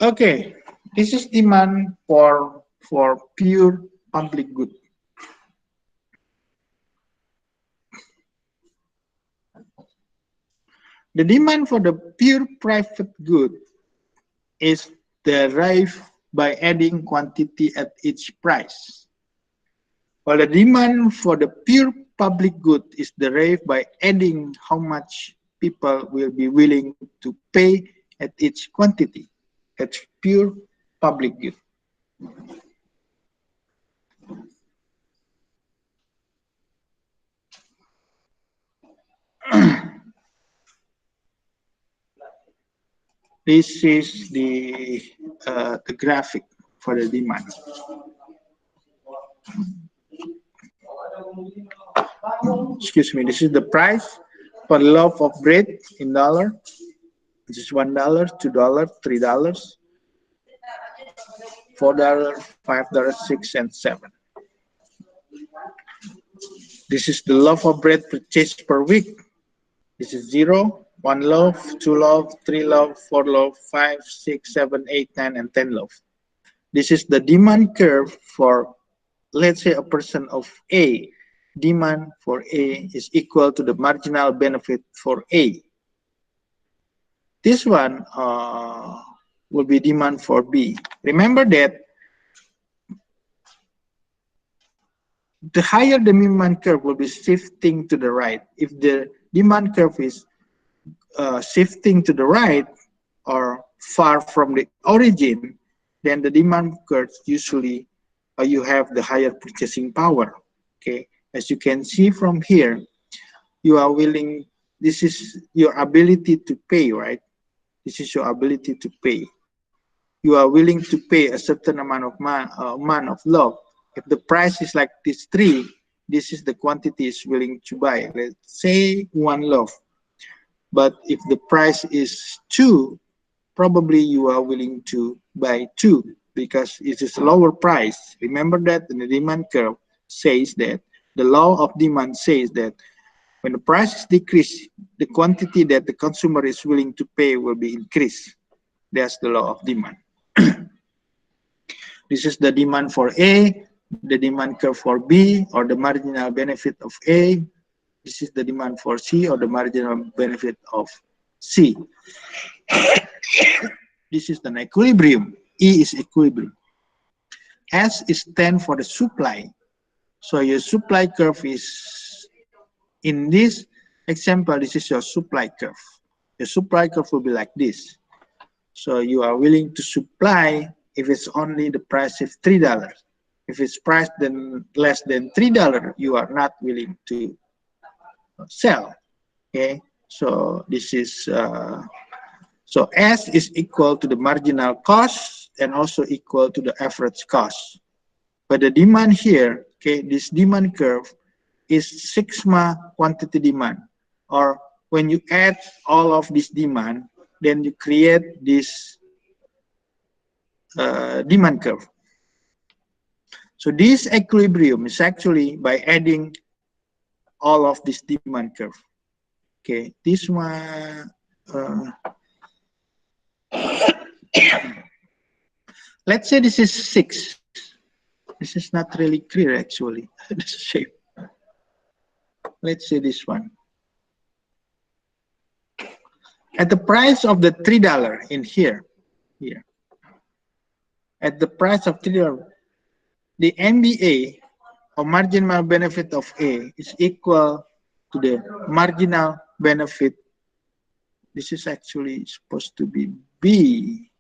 Okay, this is demand for pure public good. The demand for the pure private good is derived by adding quantity at each price, while the demand for the pure public good is derived by adding how much people will be willing to pay at each quantity. That's pure public good. This is the graphic for the demand. Excuse me. This is the price per loaf of bread in dollar. This is $1, $2, $3, $4, $5, 6, and 7. This is the loaf of bread purchased per week. This is 0, 1 loaf, 2 loaf, 3 loaf, 4 loaf, 5, 6, 7, 8, 9, and 10 loaf. This is the demand curve for, let's say, a person of A. Demand for A is equal to the marginal benefit for A. This one will be demand for B. Remember that the higher the demand curve will be shifting to the right. If the demand curve is shifting to the right or far from the origin, then the demand curve usually you have the higher purchasing power. Okay, as you can see from here, you are willing. This is your ability to pay, right? This is your ability to pay. You are willing to pay a certain amount of love. If the price is like this 3, this is the quantity is willing to buy. Let's say 1 loaf. But if the price is 2, probably you are willing to buy 2 because it is a lower price. Remember that the demand curve says that the law of demand says that when the price is decreased, the quantity that the consumer is willing to pay will be increased. That's the law of demand. This is the demand for A, the demand curve for B, or the marginal benefit of A. This is the demand for C, or the marginal benefit of C. This is an equilibrium. E is equilibrium. S is stand for the supply. So your supply curve is, in this example, this is your supply curve. Your supply curve will be like this. So you are willing to supply if it's only the price of $3. If it's priced then less than $3, you are not willing to sell. Okay, so this is so S is equal to the marginal cost and also equal to the average cost. But the demand here, okay, this demand curve is sigma quantity demand, or when you add all of this demand, then you create this demand curve. So this equilibrium is actually by adding all of this demand curve. Okay, this one, let's say this is 6. This is not really clear actually, this shape. Let's say this one. At the price of the $3 in here, at the price of $3, the MBA or marginal benefit of A is equal to the marginal benefit. This is actually supposed to be B.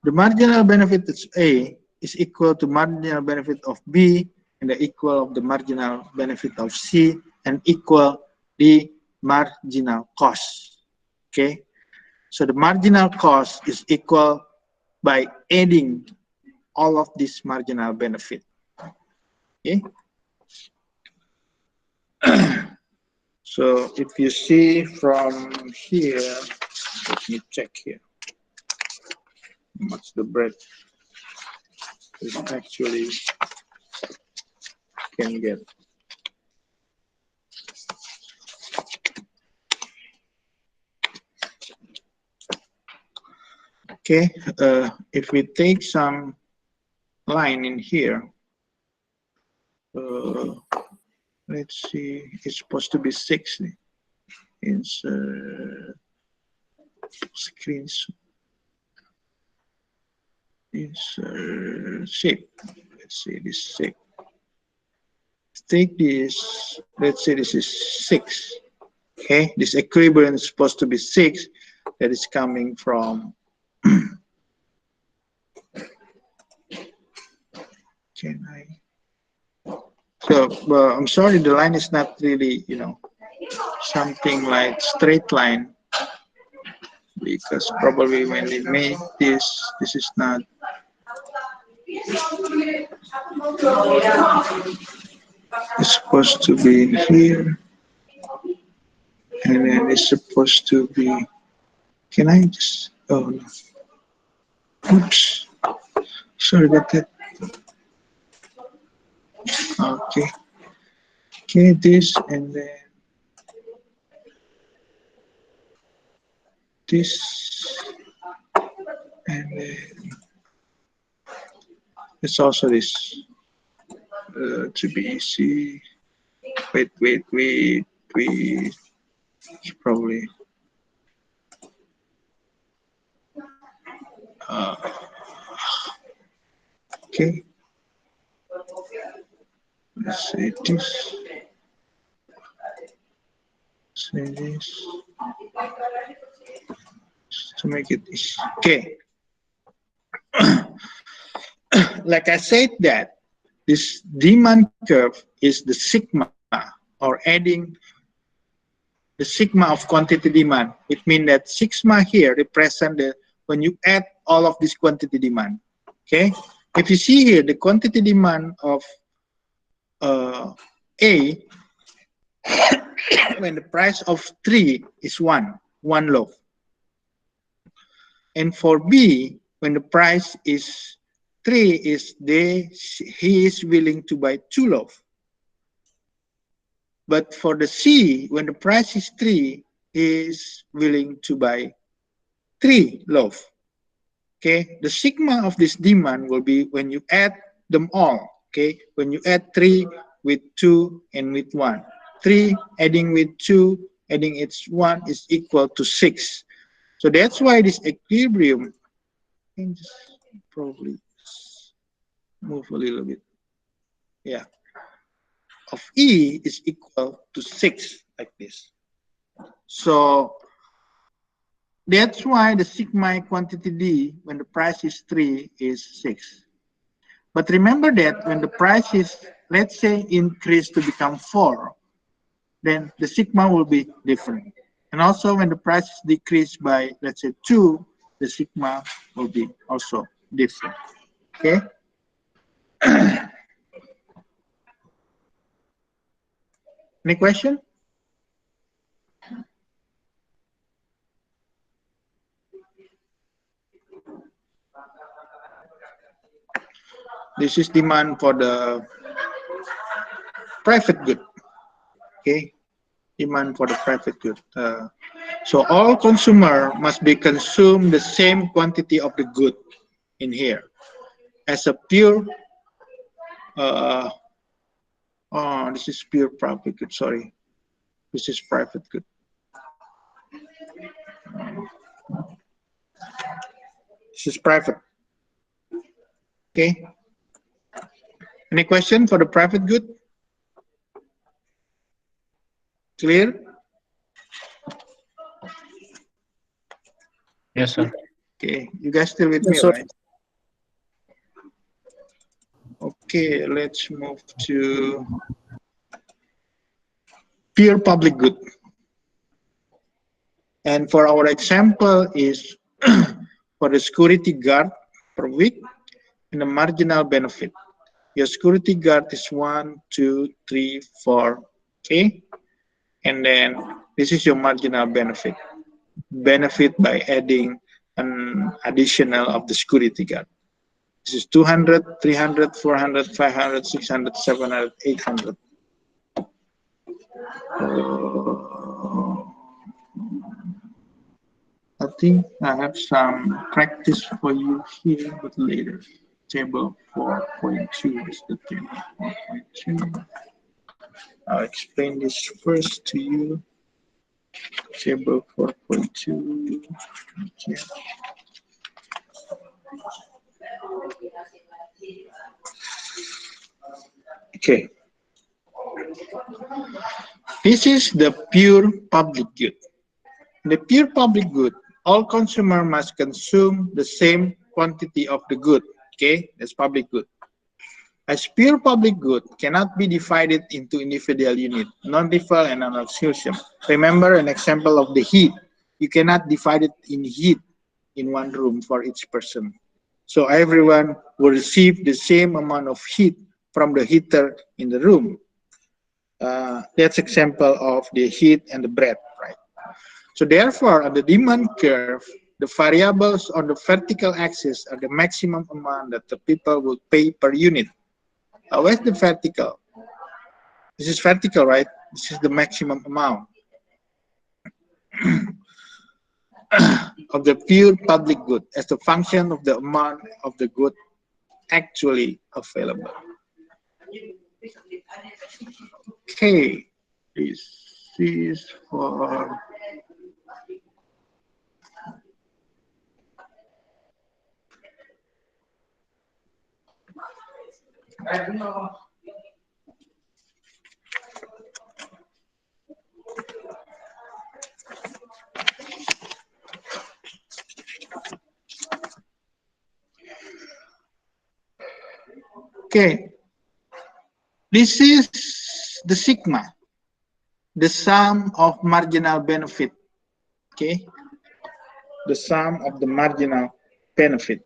The marginal benefit of A is equal to marginal benefit of B and the equal of the marginal benefit of C and equal the marginal cost. Okay, so the marginal cost is equal by adding all of this marginal benefit. Okay. So if you see from here, let me check here. What's the bread? Is actually can get. Okay, if we take some line in here, let's see, it's supposed to be 6. It's screens is shape. Let's see this shape. Take this. Let's say this is 6. Okay, this equilibrium is supposed to be 6. That is coming from. Can I? So I'm sorry, the line is not really, something like straight line, because probably when they made this is not. It's supposed to be here, and then it's supposed to be. Can I just? Oh no. Oops. Sorry about that. Okay. Okay, this and then this, and then it's also this. To be easy. Wait. Probably. Okay. Let's say this. Say this. Just to make it easy. Okay. Like I said that this demand curve is the sigma, or adding the sigma of quantity demand. It means that sigma here represent the when you add all of this quantity demand. Okay, if you see here the quantity demand of A, when the price of 3 is one loaf, and for B, when the price is 3 is he is willing to buy 2 loaf. But for the C, when the price is 3, he is willing to buy 3 loaf. Okay, the sigma of this demand will be when you add them all. Okay, when you add 3 with 2 and with 1. 3 adding with 2, adding its 1 is equal to 6. So that's why this equilibrium, I can just probably move a little bit. Yeah. Of E is equal to 6, like this. So that's why the sigma quantity D, when the price is 3, is 6. But remember that when the price is, let's say, increased to become 4, then the sigma will be different. And also when the price is decreased by, let's say, 2, the sigma will be also different. Okay? Any question? This is demand for the private good. Okay? Demand for the private good. So all consumer must be consumed the same quantity of the good in here. As a pure, this is pure private good, sorry. This is private good. This is private. Okay. Any question for the private good? Clear? Yes, sir. Okay, you guys still with me, right? Okay, let's move to pure public good. And for our example is for the security guard per week and the marginal benefit. Your security guard is 1, 2, 3, 4, okay? And then this is your marginal benefit. Benefit by adding an additional of the security guard. This is 200, 300, 400, 500, 600, 700, 800. think I have some practice for you here, but later. Table 4.2 is the table 4.2. I'll explain this first to you. Table 4.2. Okay. Okay. This is the pure public good. The pure public good, all consumers must consume the same quantity of the good. Okay, that's public good. As pure public good cannot be divided into individual units, non-referral and non-exclusion. Remember an example of the heat. You cannot divide it in heat in one room for each person. So everyone will receive the same amount of heat from the heater in the room. That's example of the heat and the bread, right? So therefore, on the demand curve, the variables on the vertical axis are the maximum amount that the people will pay per unit. Where's the vertical? This is vertical, right? This is the maximum amount of the pure public good as the function of the amount of the good actually available. Okay, this is for okay. This is the sigma, the sum of marginal benefit. Okay, the sum of the marginal benefit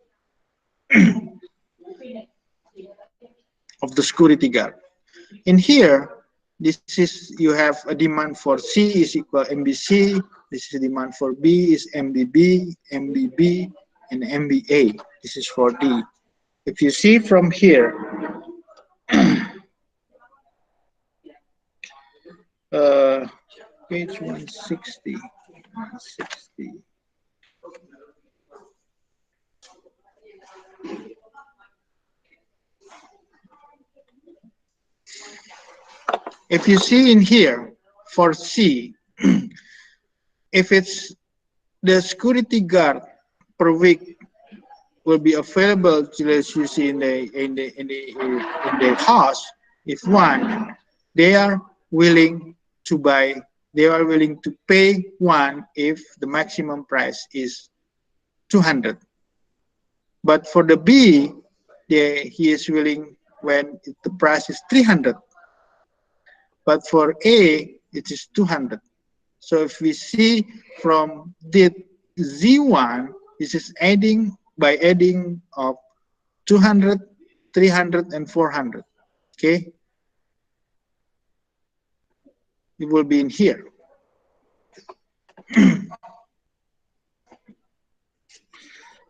of the security guard. In here, this is, you have a demand for C is equal MBC. This is demand for B is MBB, MBB, and MBA. This is for D. If you see from here, page 160. If you see in here for C, if it's the security guard per week will be available, as you see in the house, if one, they are willing to buy, they are willing to pay one if the maximum price is 200. But for the B, he is willing when the price is 300. But for A, it is 200. So if we see from the Z1, this is adding by adding of 200, 300, and 400. Okay, it will be in here.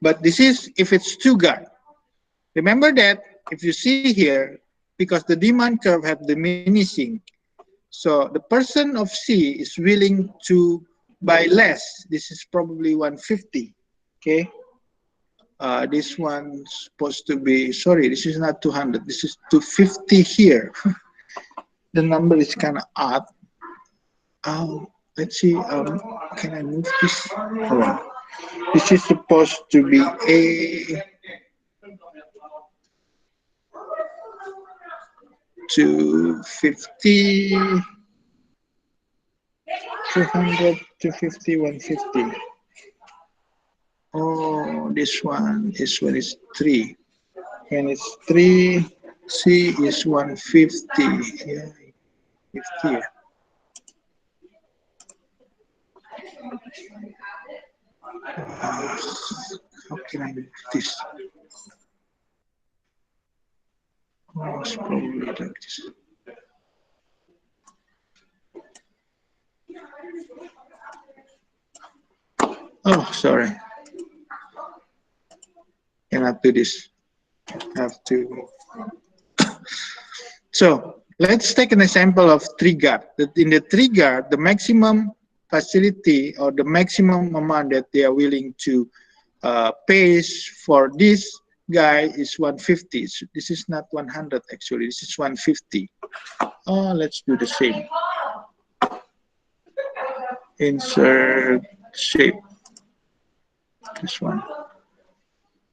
But this is if it's two guard. Remember that if you see here, because the demand curve have diminishing, so the person of C is willing to buy less. This is probably 150. Okay. This one's supposed to be, sorry, this is not 200. This is 250 here. The number is kind of odd. Let's see. Can I move this? Hold on. This is supposed to be a 250, 200, 250, 150. Oh, this one is 3. When it's 3, C is 150. Yeah, 50. How can I do this? Oh, it's probably like this. Oh, sorry. Cannot do this. Have to. So let's take an example of 3 guard. In the 3 guard, the maximum facility or the maximum amount that they are willing to pay for this guy is 150. So this is not 100 actually, this is 150. Let's do the same. Insert shape. This one.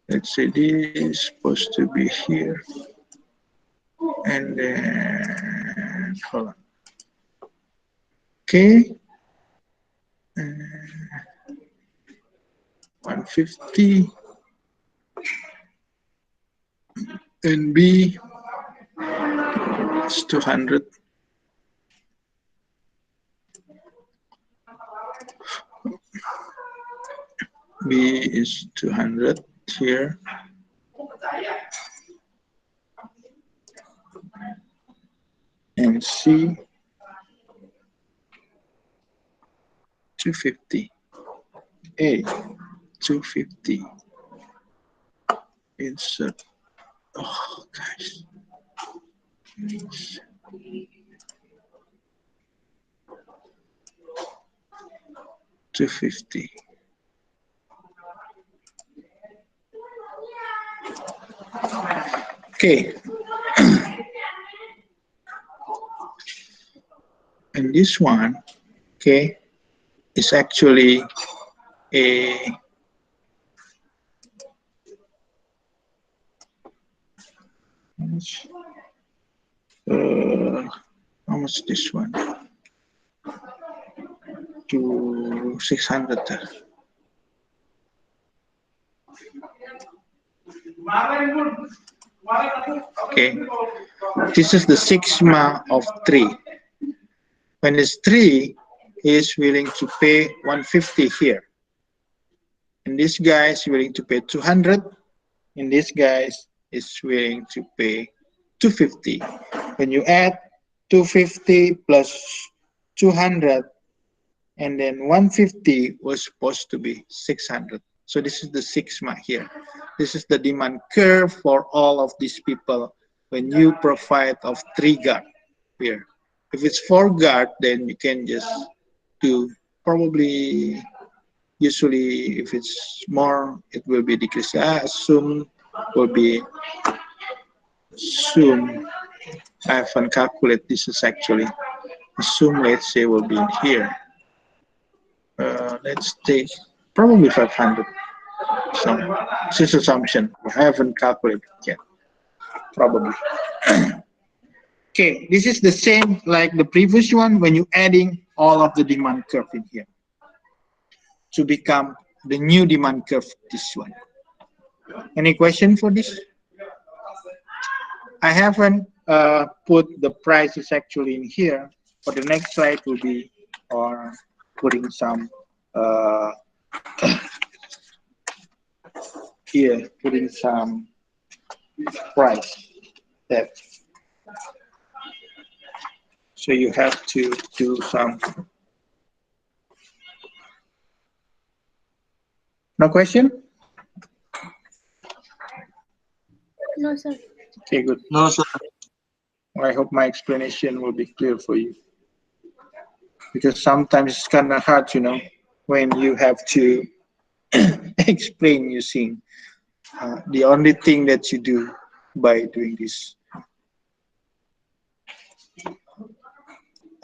Let's say this is supposed to be here. And then, hold on. Okay. 150. And B is 200. B is 200 here. And C 250. A 250. Insert. Oh, guys. 250. Okay. And this one, okay, is actually a how much this one? To 600. Okay, this is the sigma of 3. When it's 3, he is willing to pay 150 here. And this guy is willing to pay 200. And this guy is willing to pay 250. When you add 250 plus 200, and then 150 was supposed to be 600. So this is the sigma here. This is the demand curve for all of these people when you provide of 3 guard here. If it's 4 guard, then you can just do probably, usually if it's more, it will be decreased. Assume will be, assume, I haven't calculated this is actually, assume let's say will be in here. Let's take probably 500. So this is assumption. I haven't calculated yet. Probably. Okay, this is the same like the previous one when you adding all of the demand curve in here to become the new demand curve. This one. Any question for this? I haven't put the prices actually in here. For the next slide will be or putting some here, putting some price that. So you have to do some. No question? No, sir. Okay, good. No, sir. I hope my explanation will be clear for you. Because sometimes it's kind of hard, you know, when you have to explain using the only thing that you do by doing this.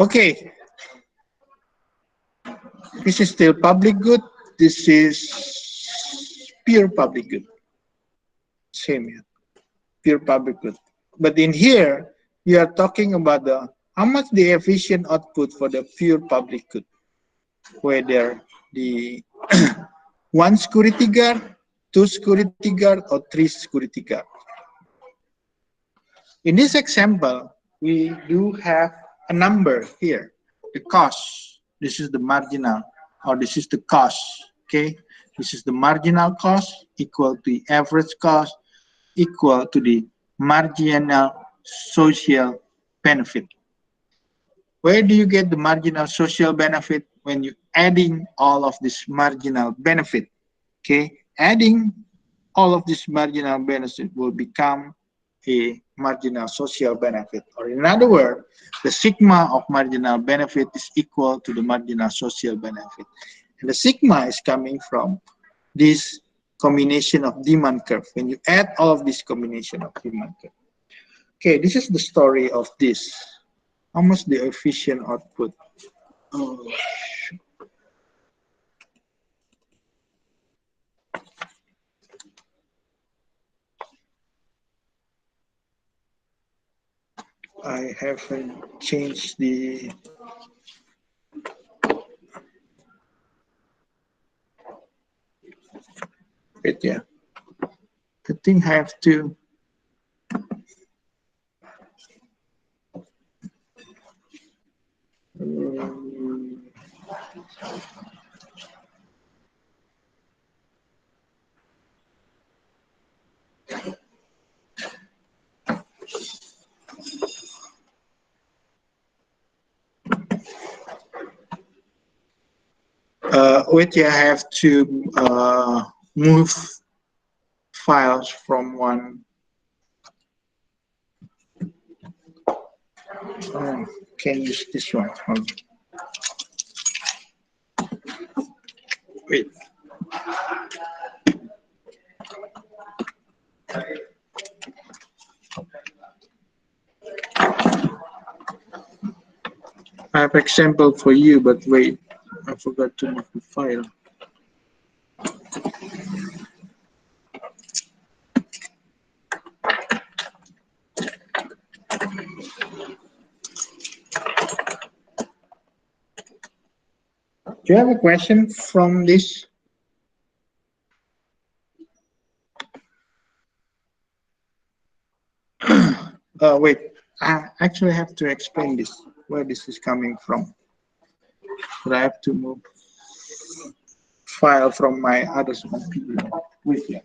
Okay. This is still public good. This is pure public good. Same here. Pure public good. But in here, you are talking about the how much the efficient output for the pure public good, whether the 1 security guard, 2 security guard, or 3 security guard. In this example, we do have a number here, the cost. This is the marginal, or this is the cost, okay? This is the marginal cost equal to the average cost equal to the marginal social benefit. Where do you get the marginal social benefit? When you adding all of this marginal benefit, okay? Adding all of this marginal benefit will become a marginal social benefit. Or in other words, the sigma of marginal benefit is equal to the marginal social benefit. And the sigma is coming from this combination of demand curve. When you add all of this combination of demand curve. Okay, this is the story of this. How much the efficient output? Oh. I haven't changed the wait, yeah. I think I have to wait, yeah, I have to move files from one. Can use this one. Wait. I have example for you, but wait, I forgot to move the file. Do you have a question from this? Wait, I actually have to explain this, where this is coming from. But I have to move file from my other computer with you.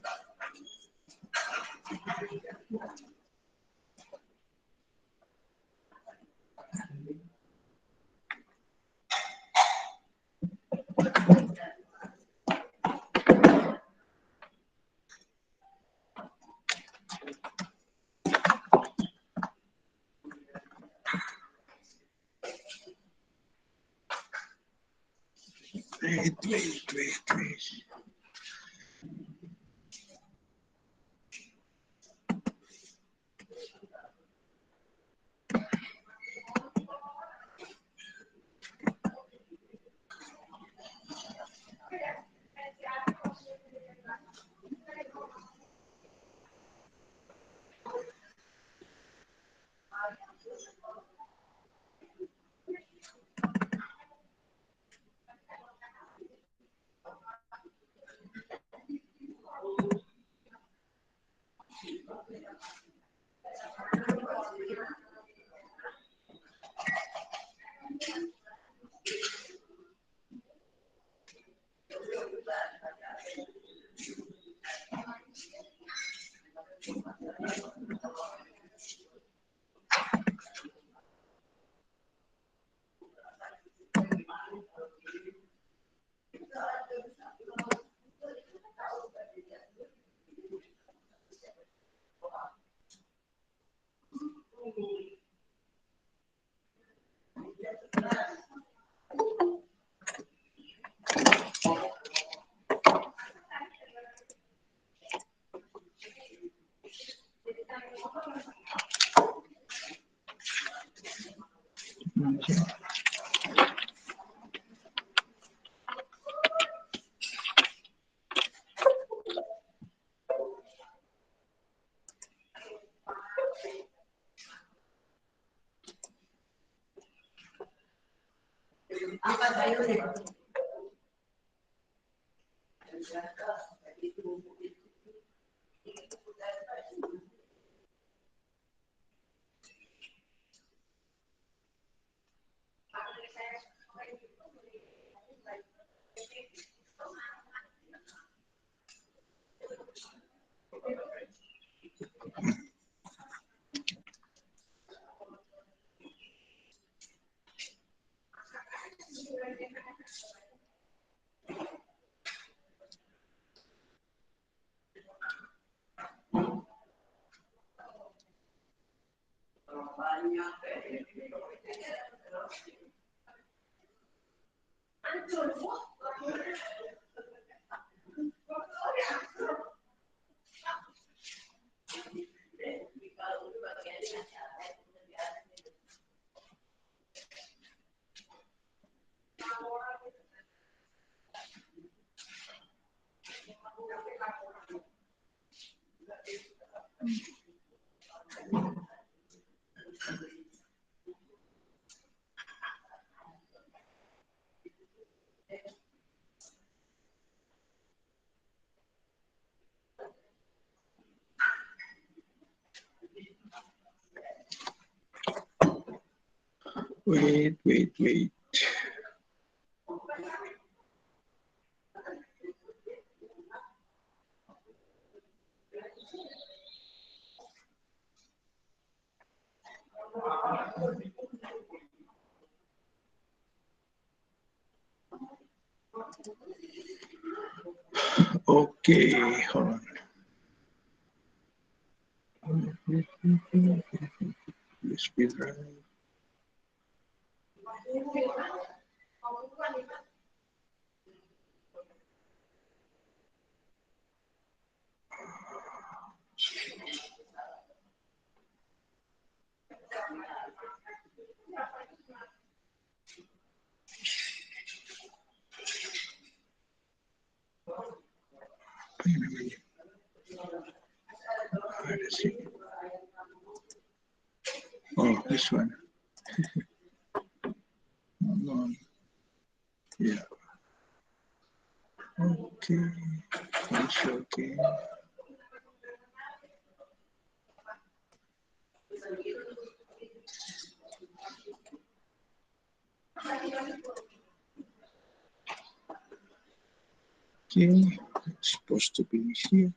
Wait. Wait. Okay, hold on. USB drive. Where is it? Oh, this one. Hold on. Yeah. Okay. That's okay. Okay, it's supposed to be here.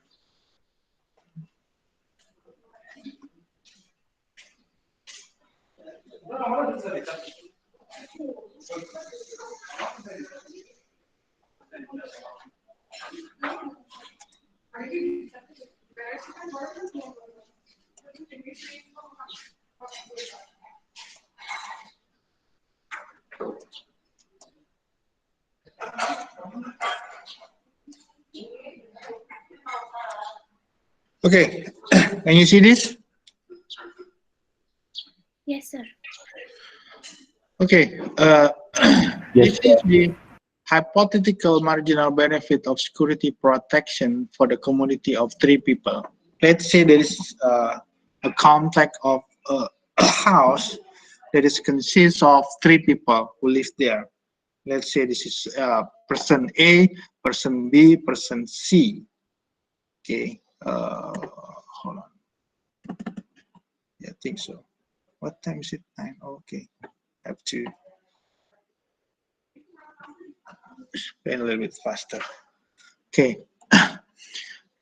Okay, can you see this? Yes, sir. Okay, Yes, this is the hypothetical marginal benefit of security protection for the community of 3 people. Let's say there is a complex of a house that is consists of 3 people who live there. Let's say this is person A, person B, person C. Okay, hold on. Yeah, I think so. What time is it? 9. Okay, have to explain a little bit faster. Okay,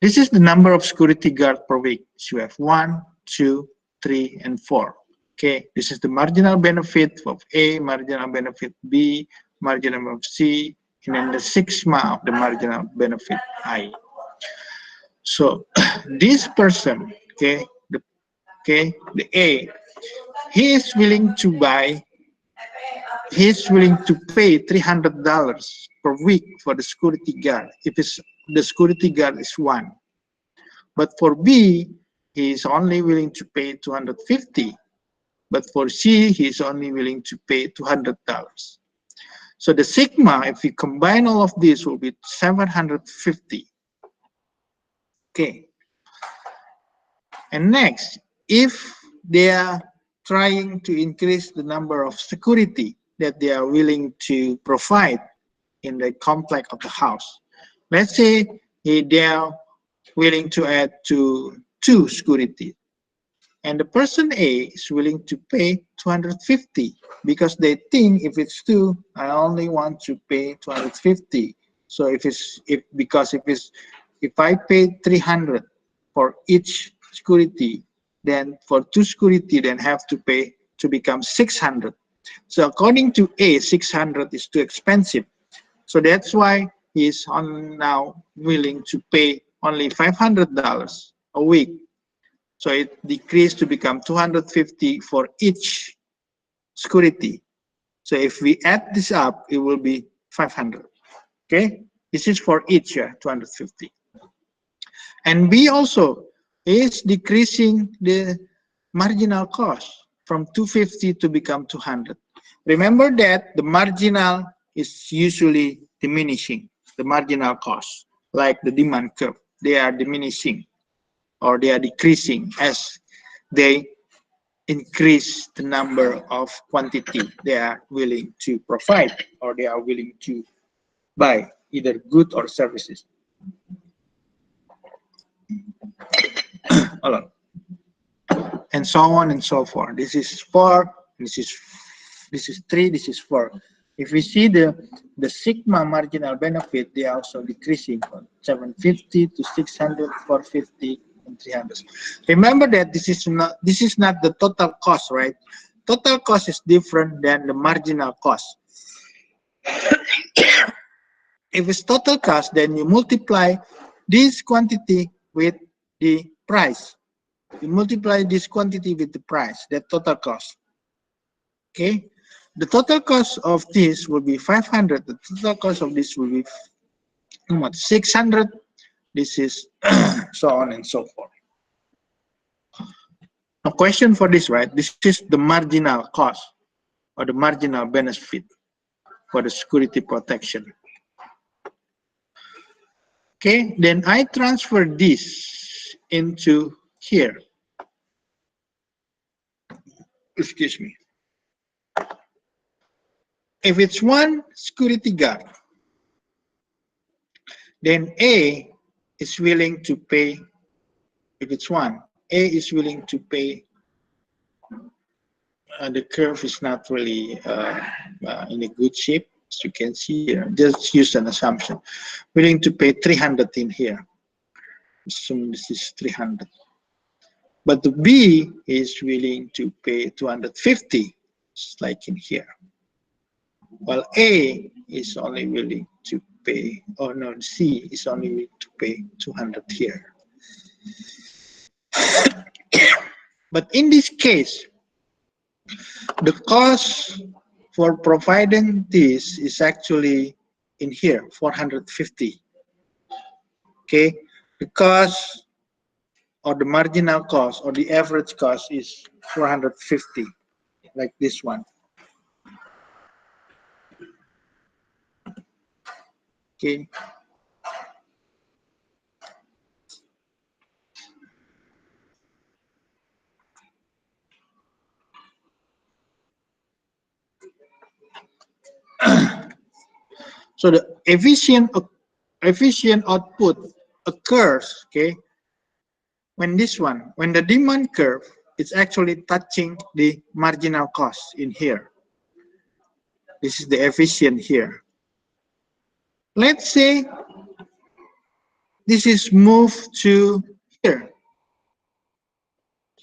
this is the number of security guard per week. So you have 1, 2, 3, and 4. Okay, this is the marginal benefit of A, marginal benefit B, marginal benefit C, and then the sigma of the marginal benefit I. So this person, okay, the A, he is willing to pay $300 per week for the security guard if the security guard is 1. But for B, he is only willing to pay $250. But for C, he is only willing to pay $200. So the sigma, if we combine all of this, will be 750. Okay. And next, if they are trying to increase the number of security that they are willing to provide in the complex of the house, let's say they are willing to add to 2 security, and the person A is willing to pay 250 because they think if it's 2, I only want to pay 250. So if I pay 300 for each security, then for 2 security, then have to pay to become 600. So according to A, 600 is too expensive. So that's why he's now willing to pay only $500 a week. So it decreased to become 250 for each security. So if we add this up, it will be 500. Okay, this is for each 250. And B also is decreasing the marginal cost from 250 to become 200. Remember that the marginal is usually diminishing, the marginal cost, like the demand curve. They are diminishing or they are decreasing as they increase the number of quantity they are willing to provide or they are willing to buy, either goods or services. Hold on. And so on and so forth. This is 4, this is 3, this is 4. If we see the sigma marginal benefit, they are also decreasing from 750 to 600, 450, and 300. Remember that this is not the total cost, right? Total cost is different than the marginal cost. If it's total cost, then you multiply this quantity with the price. You multiply this quantity with the price, that total cost. Okay, the total cost of this will be 500. The total cost of this will be 600. This is so on and so forth. A question for this, right? This is the marginal cost or the marginal benefit for the security protection. Okay, then I transfer this into here. Excuse me. If it's one security guard, then A is willing to pay. If it's one, A is willing to pay. The curve is not really in a good shape, as you can see here. Just use an assumption. Willing to pay 300 in here. Assume this is 300. But the B is willing to pay 250, just like in here. While A is only willing to pay, or no, C is only willing to pay 200 here. But in this case, the cost for providing this is actually in here, 450. Okay, the cost or the marginal cost or the average cost is 450, like this one. Okay. So the efficient output occurs, okay, when the demand curve is actually touching the marginal cost in here. This is the efficient here. Let's say this is moved to here.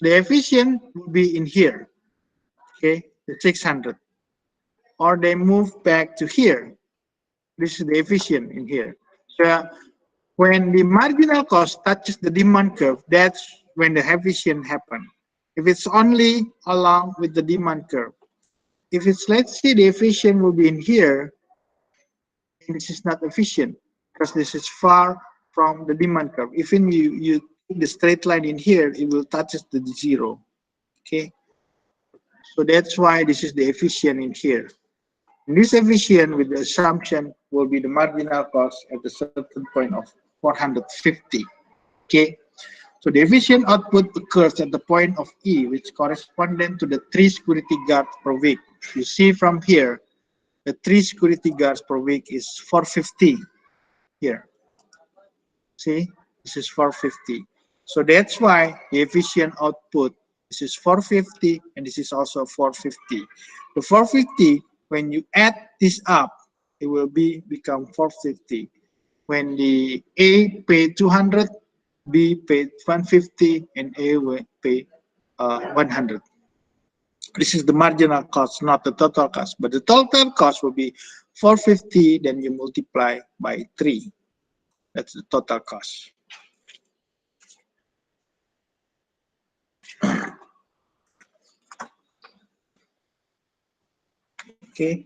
The efficient will be in here, okay, the 600. Or they move back to here. This is the efficient in here. So when the marginal cost touches the demand curve, that's when the efficient happen. If it's only along with the demand curve. If it's, let's say the efficient will be in here, and this is not efficient because this is far from the demand curve. Even you the straight line in here, it will touch the 0. Okay. So that's why this is the efficient in here. And this efficient with the assumption will be the marginal cost at a certain point of 450. Okay. So the efficient output occurs at the point of E, which corresponds to the 3 security guards per week. You see from here, the 3 security guards per week is 450 here. See, this is 450. So that's why the efficient output, this is 450 and this is also 450. The 450, when you add this up, it will become 450. When the A pay 200, B paid 150, and A will pay 100. This is the marginal cost, not the total cost. But the total cost will be 450, then you multiply by 3. That's the total cost. Okay.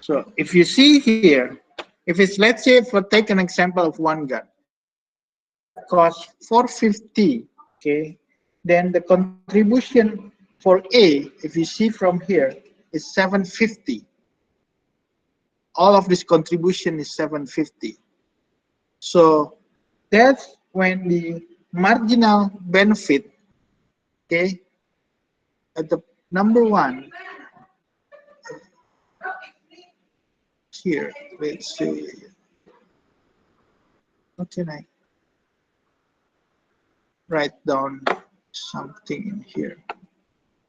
So if you see here, if it's, let's say, for take an example of one guard, cost 450, okay, then the contribution for A, if you see from here, is 750. All of this contribution is 750. So that's when the marginal benefit, okay, at the number one here, let's see, what can I write down something in here?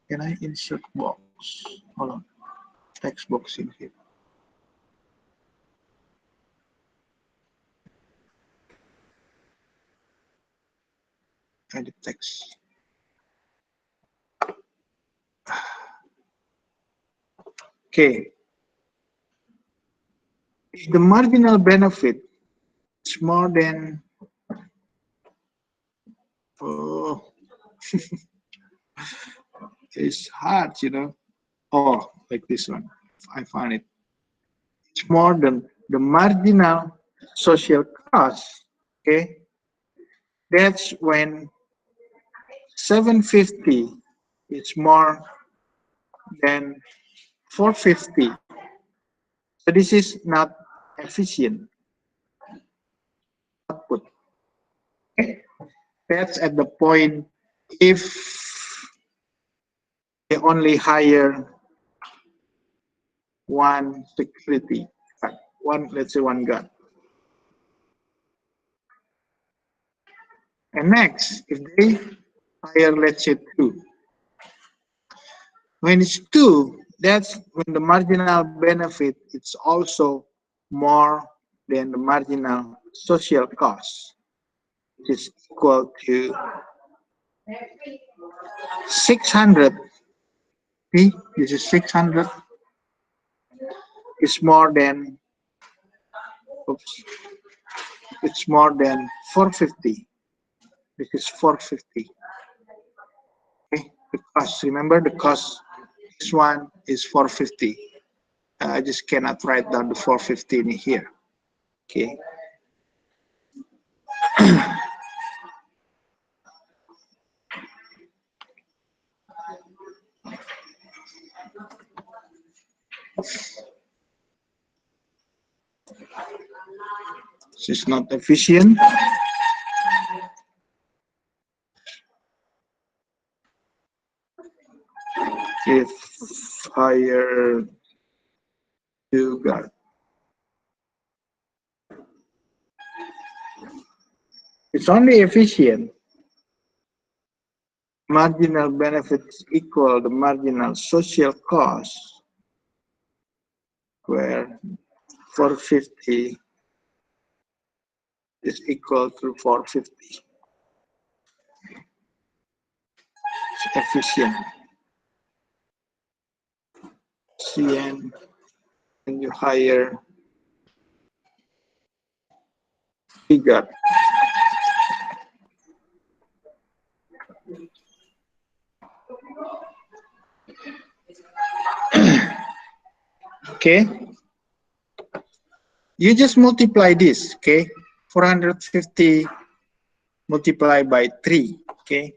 Can I insert box? Hold on, text box in here. Edit text. Okay. If the marginal benefit is more than, oh, it's hard, you know. Oh, like this one. I find it. It's more than the marginal social cost. Okay. That's when 750 is more than 450. So this is not efficient output. Okay. That's at the point if they only hire one security, one, let's say one guard. And next, if they hire, let's say two. When it's two, that's when the marginal benefit is also more than the marginal social cost, which is equal to 600. See, this is 600. It's more than, oops, it's more than 450. This is 450. Okay, the cost, remember the cost, this one is 450. I just cannot write down the 450 in here. Okay. This is not efficient. If higher two guard. It's only efficient. Marginal benefits equal the marginal social cost, where 450 is equal to 450. It's efficient. CN, and you hire figure. Okay, you just multiply this. Okay, 450 multiplied by 3. Okay,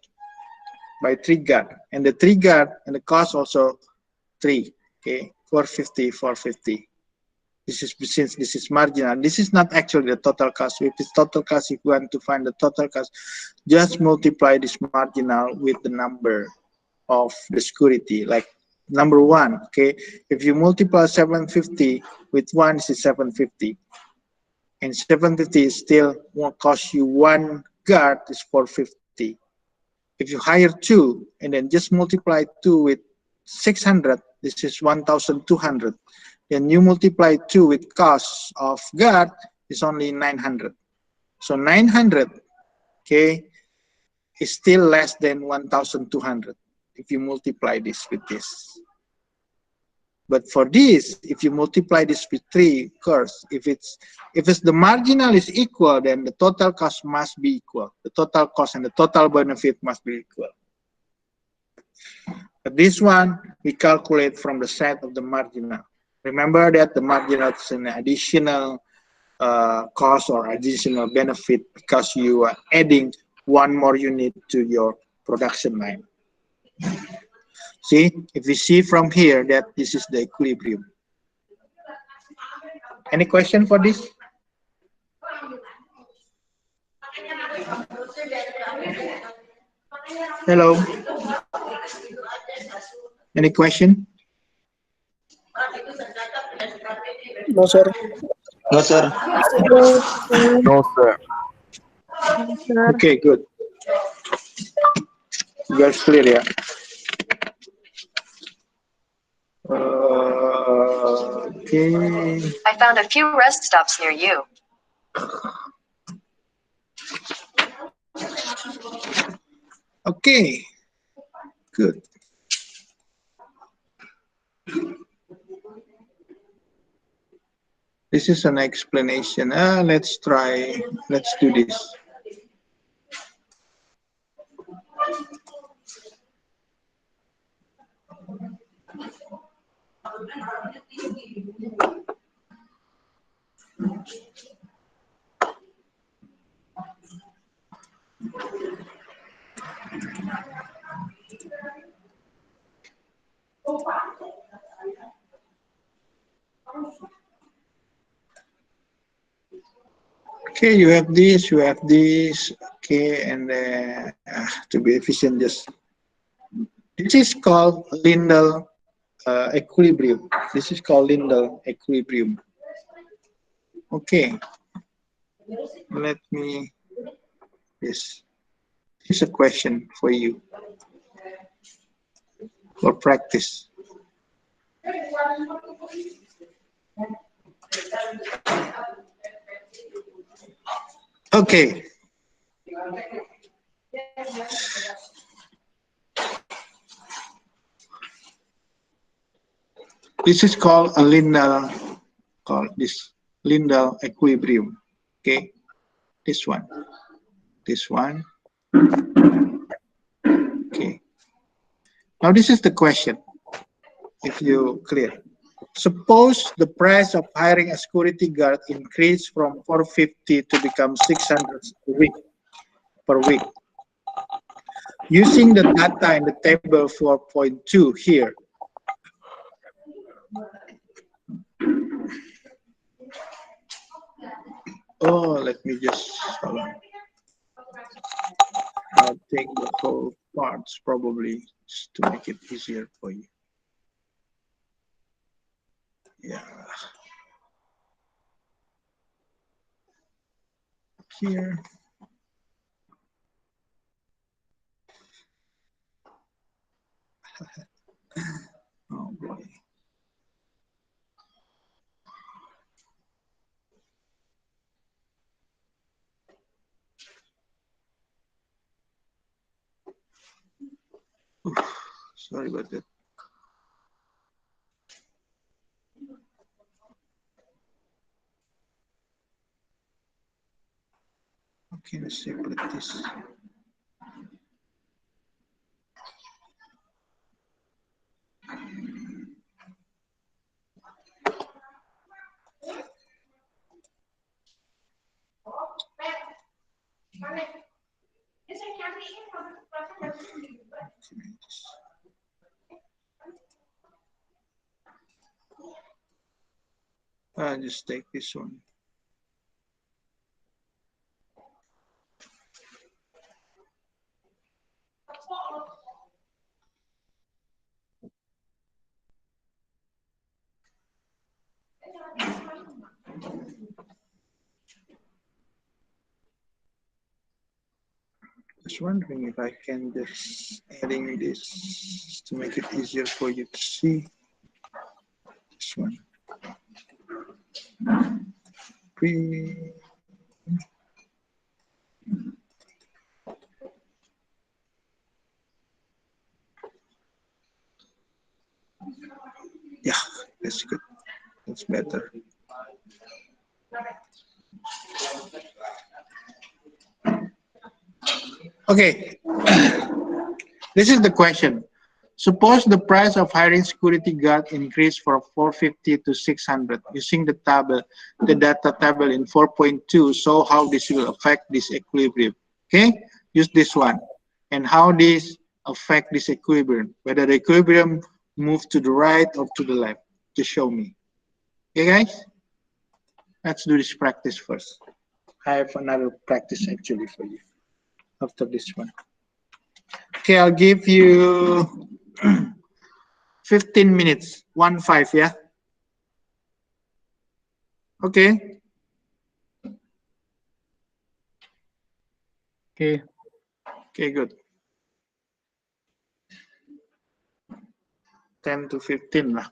by 3 guard, and the 3 guard and the cost also 3. Okay, 450, 450. This is, since this is marginal, this is not actually the total cost. If it's total cost, if you want to find the total cost, just multiply this marginal with the number of the security, like number 1. Okay, if you multiply 750 with 1, this is 750, and 750 is still won't cost you 1 guard, is 450. If you hire 2 and then just multiply 2 with 600, this is 1,200. Then you multiply 2 with cost of guard is only 900. So 900, okay, is still less than 1,200 if you multiply this with this. But for this, if you multiply this with 3, of course, if it's the marginal is equal, then the total cost must be equal. The total cost and the total benefit must be equal. But this one, we calculate from the side of the marginal. Remember that the marginal is an additional cost or additional benefit because you are adding one more unit to your production line. See, if we see from here that this is the equilibrium. Any question for this? Hello. Any question? No, sir. No, sir. No, sir. Sir. Okay, good. You guys clear, yeah? Okay. I found a few rest stops near you. Okay. Good. This is an explanation. Let's do this. Okay, you have this, okay, and to be efficient, just this is called Lindell equilibrium. This is called Lindell equilibrium. Okay, let me. Yes, here's a question for you for practice. Okay. This is called a Lindell, Lindell equilibrium. Okay, this one. Okay. Now this is the question. If you clear, suppose the price of hiring a security guard increased from 450 to become 600 per week. Using the data in the table 4.2 here, let me just hold on. I'll take the whole parts probably just to make it easier for you. Yeah. Here. Oh boy. Oof, sorry about that. Okay, let's separate this. I'll just take this one. Just wondering if I can just adding this to make it easier for you to see. This one. Yeah, that's good. That's better. Okay, this is the question. Suppose the price of hiring security guard increased from 450 to 600 using the data table in 4.2. So how this will affect this equilibrium. Okay, use this one. And how this affect this equilibrium, whether the equilibrium move to the right or to the left, to show me. Okay guys, let's do this practice first. I have another practice actually for you after this one. Okay, I'll give you 15 minutes, 1-5, yeah? Okay. Okay. Okay, good. 10 to 15 lah.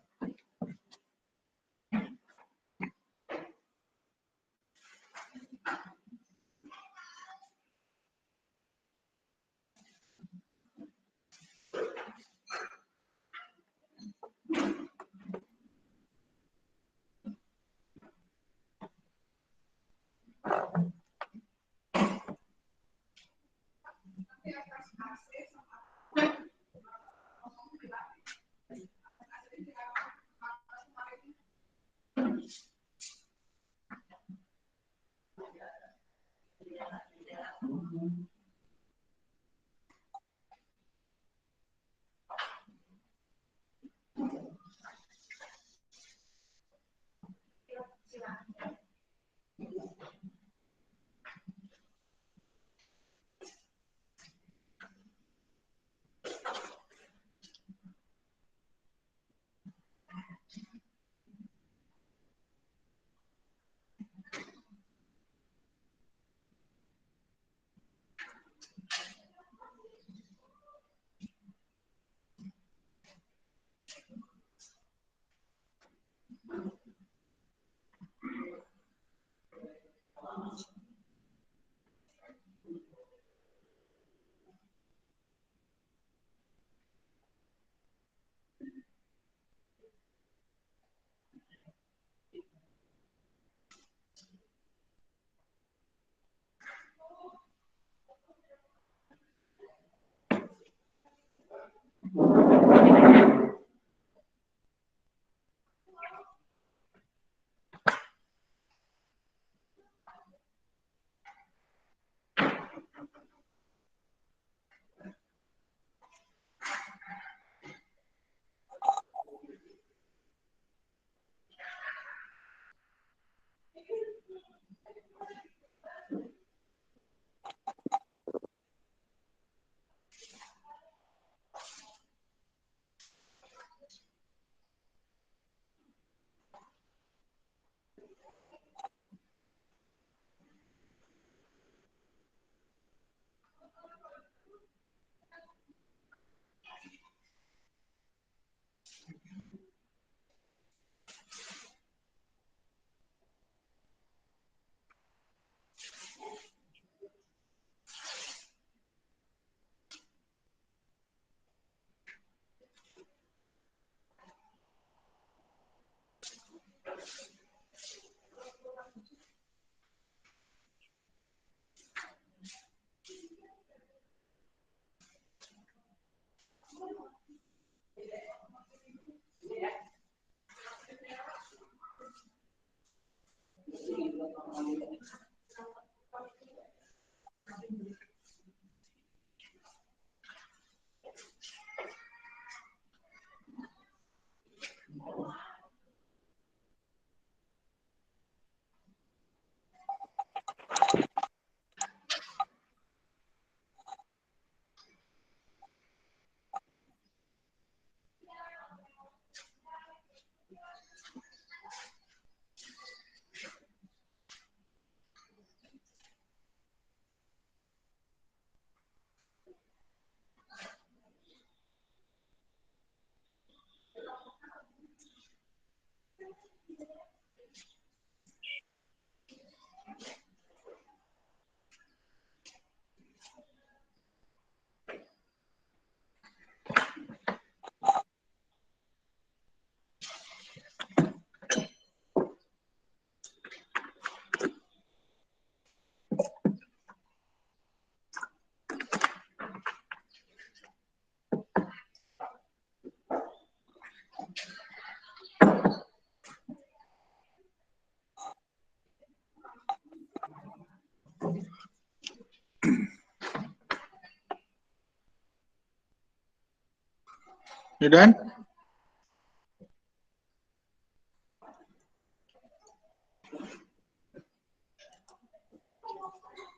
You done?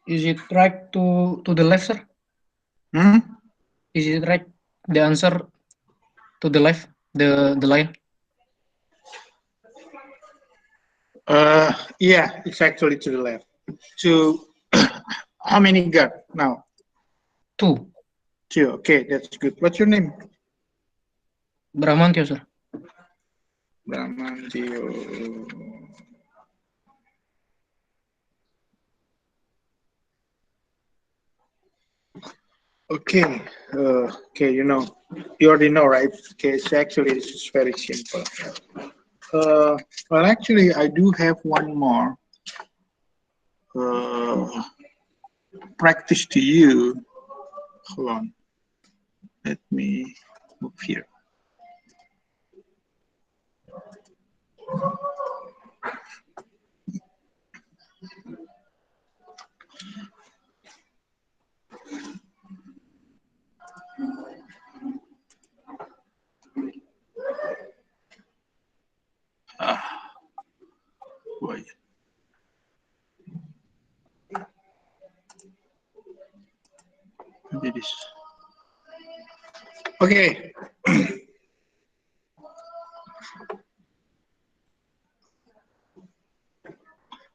Is it right to the left, sir? Hmm? Is it right? The answer to the left, the line. Yeah, it's actually to the left. To how many got now? 2. 2. Okay, that's good. What's your name? Bramantio, sir. Bramantio. Okay. Okay, you already know, right? Okay, so actually this is very simple. Well, actually, I do have one more practice to you. Hold on. Let me move here. Wait. Maybe this. Okay.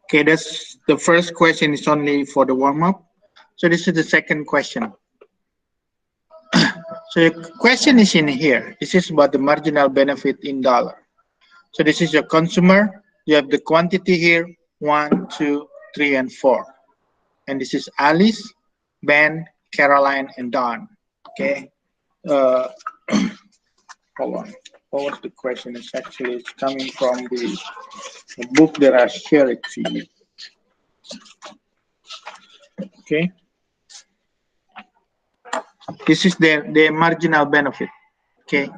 Okay, that's the first question is only for the warm-up. So this is the second question. So the question is in here. This is about the marginal benefit in dollar. So this is your consumer. You have the quantity here, 1, 2, 3, and 4. And this is Alice, Ben, Caroline, and Don. Okay. Hold on. What was the question? It's actually coming from the book that I shared it to you. Okay. This is the marginal benefit. Okay.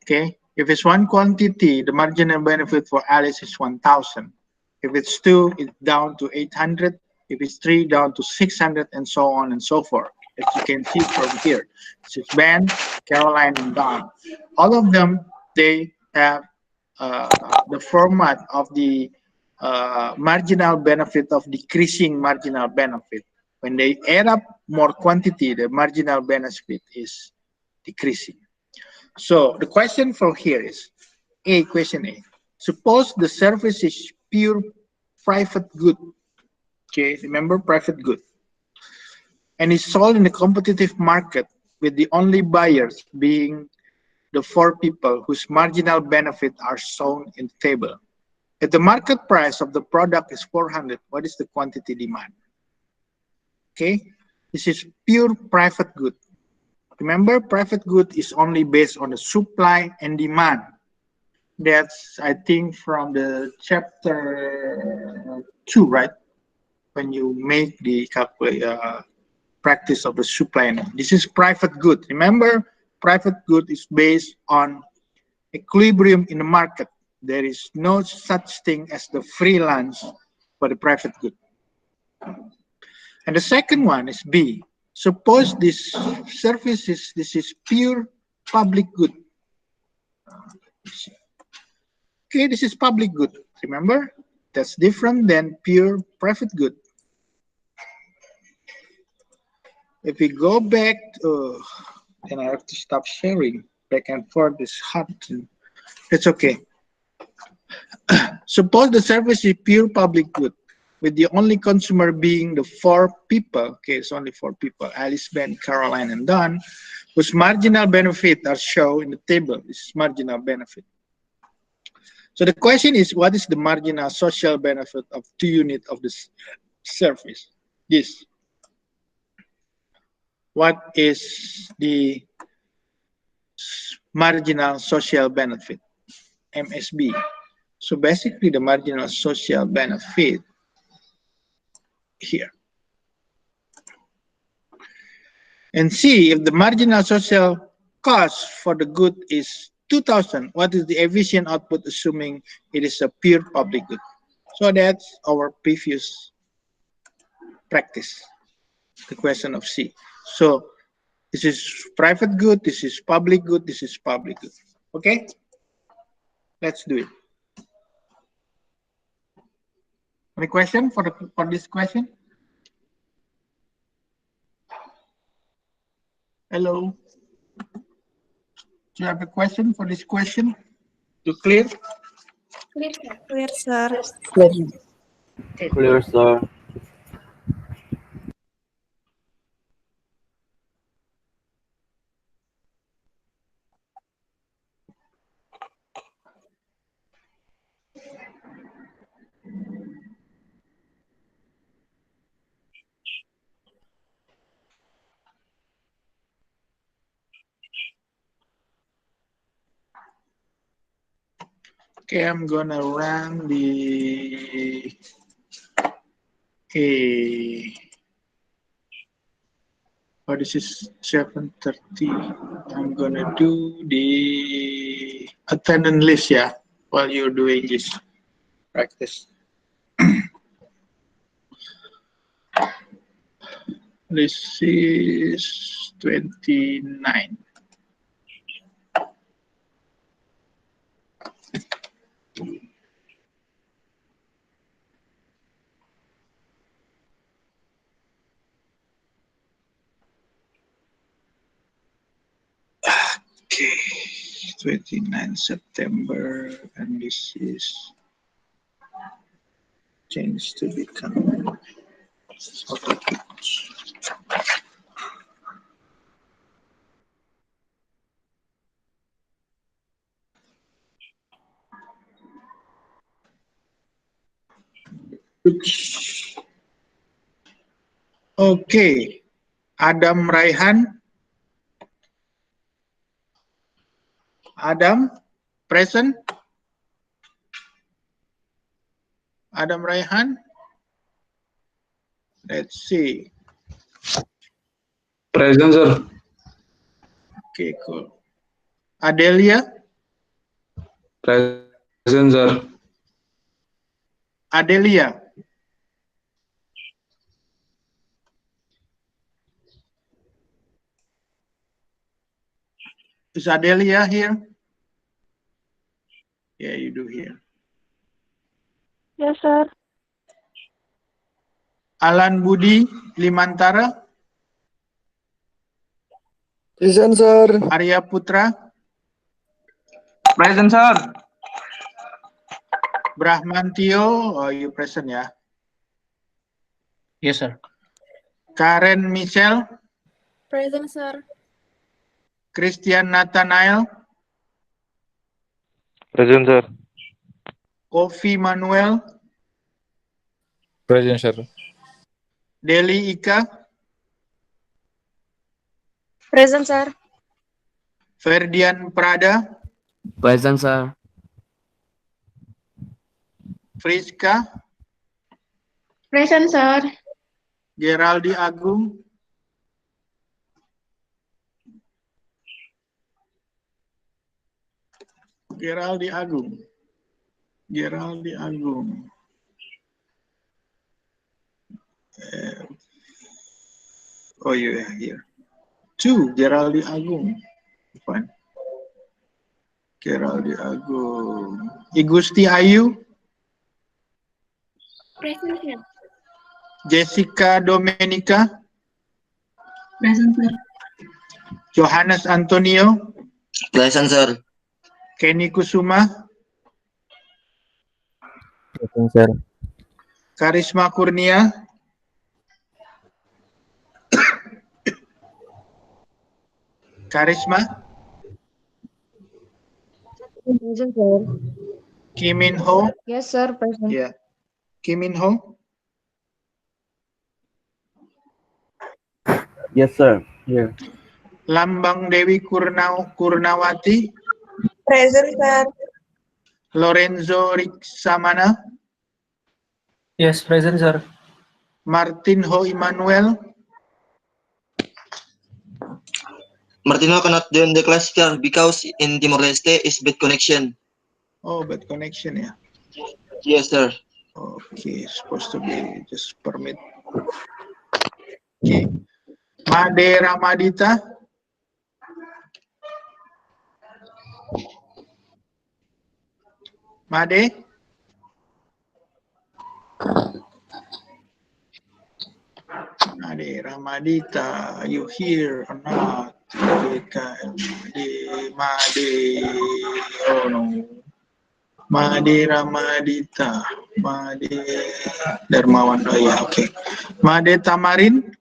Okay. If it's one quantity, the marginal benefit for Alice is 1,000. If it's 2, it's down to 800. If it's 3, down to 600, and so on and so forth. As you can see from here, this is Ben, Caroline, and Don. All of them, they have the format of the marginal benefit of decreasing marginal benefit. When they add up more quantity, the marginal benefit is decreasing. So the question for here is, question A. Suppose the service is pure private good. Okay, remember private good. And is sold in a competitive market with the only buyers being the 4 people whose marginal benefit are shown in the table. If the market price of the product is 400, what is the quantity demand? Okay, this is pure private good. Remember, private good is only based on the supply and demand. That's, I think, from the chapter 2, right? When you make the practice of the supply and demand. This is private good. Remember, private good is based on equilibrium in the market. There is no such thing as the free lunch for the private good. And the second one is B. Suppose this service is pure public good. Okay, this is public good. Remember, that's different than pure private good. If we go back to, then I have to stop sharing. Back and forth is hard to, it's okay. Suppose the service is pure public good, with the only consumer being the 4 people, okay, it's only 4 people, Alice, Ben, Caroline, and Don, whose marginal benefit are shown in the table. This is marginal benefit. So the question is, what is the marginal social benefit of 2 units of this service? This. What is the marginal social benefit, MSB? So basically the marginal social benefit here. And see if the marginal social cost for the good is 2,000, what is the efficient output assuming it is a pure public good? So that's our previous practice, the question of C. So This is private good, this is public good, this is public good. Okay? Let's do it. Any question for this question? Hello? Do you have a question for this question? To clear? Clear, sir. Clear, sir. Okay, I'm gonna run the oh, this is 7:30. I'm gonna do the attendance list, yeah, while you're doing this practice. This is 29. Okay, 29 September, and this is changed to become okay. Okay, Adam Raihan. Adam, present? Adam Raihan? Let's see. Present, sir. Okay, cool. Adelia? Present, sir. Adelia? Is Adelia here? Yeah, you do here. Yes, sir. Alan Budi Limantara? Present, sir. Arya Putra? Present, sir. Brahmantio, oh, you present, yeah? Yes, sir. Karen Michelle? Present, sir. Christian Nathanael? Present, sir. Kofi Manuel? Present, sir. Deli Ika? Present, sir. Ferdian Prada? Present, sir. Friska? Present, sir. Geraldi Agung? Geraldi Agung. Geraldi Agung. Oh, you are here. Two, Geraldi Agung. Fine. Geraldi Agung. Igusti Ayu? Present, sir. Jessica Domenica? Present, sir. Johannes Antonio? Present, sir. Kenny Kusuma? Present, sir. Karisma Kurnia? Karisma? Present, sir. Kim Min Ho? Yes, sir. Present. Yeah. Kim Min Ho? Yes, sir. Here. Lambang Dewi Kurnawati? Present, sir. Lorenzo Riksamana? Yes, present, sir. Martin Ho Immanuel? Martino cannot join the class, sir, because in Timor-Leste is bad connection. Oh, bad connection, yeah. Yes, sir. Okay, supposed to be just permit. Okay. Made Ramadita? Made? Made Ramadita, are you here or not? Made, oh no. Made Ramadita, Made Darmawan, oh ya, oke. Made Tamarin?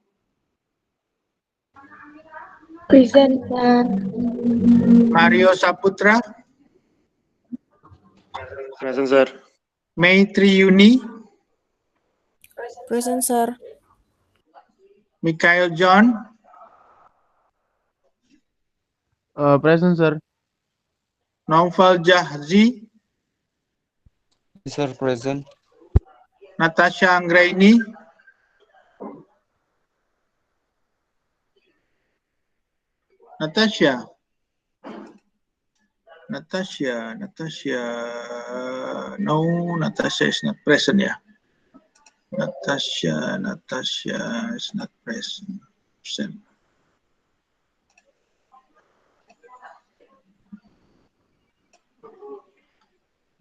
Present, sir. Mario Saputra? Present, sir. Maitri Yuni? Present, sir. Mikhail John? Present, sir. Naufal Jahzi? Sir, present. Natasha Anggraini? Natasha? No, Natasha is not present, yeah. Natasha is not present.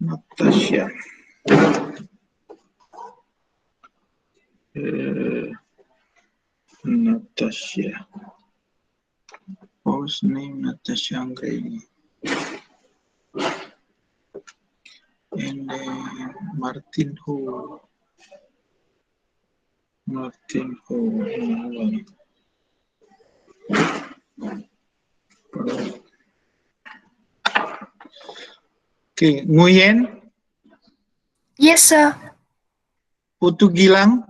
Natasha. Natasha. What was the name? Natasha Anggraini. And then Martin Ho. Okay, Nguyen, Yes, sir. Putu Gilang,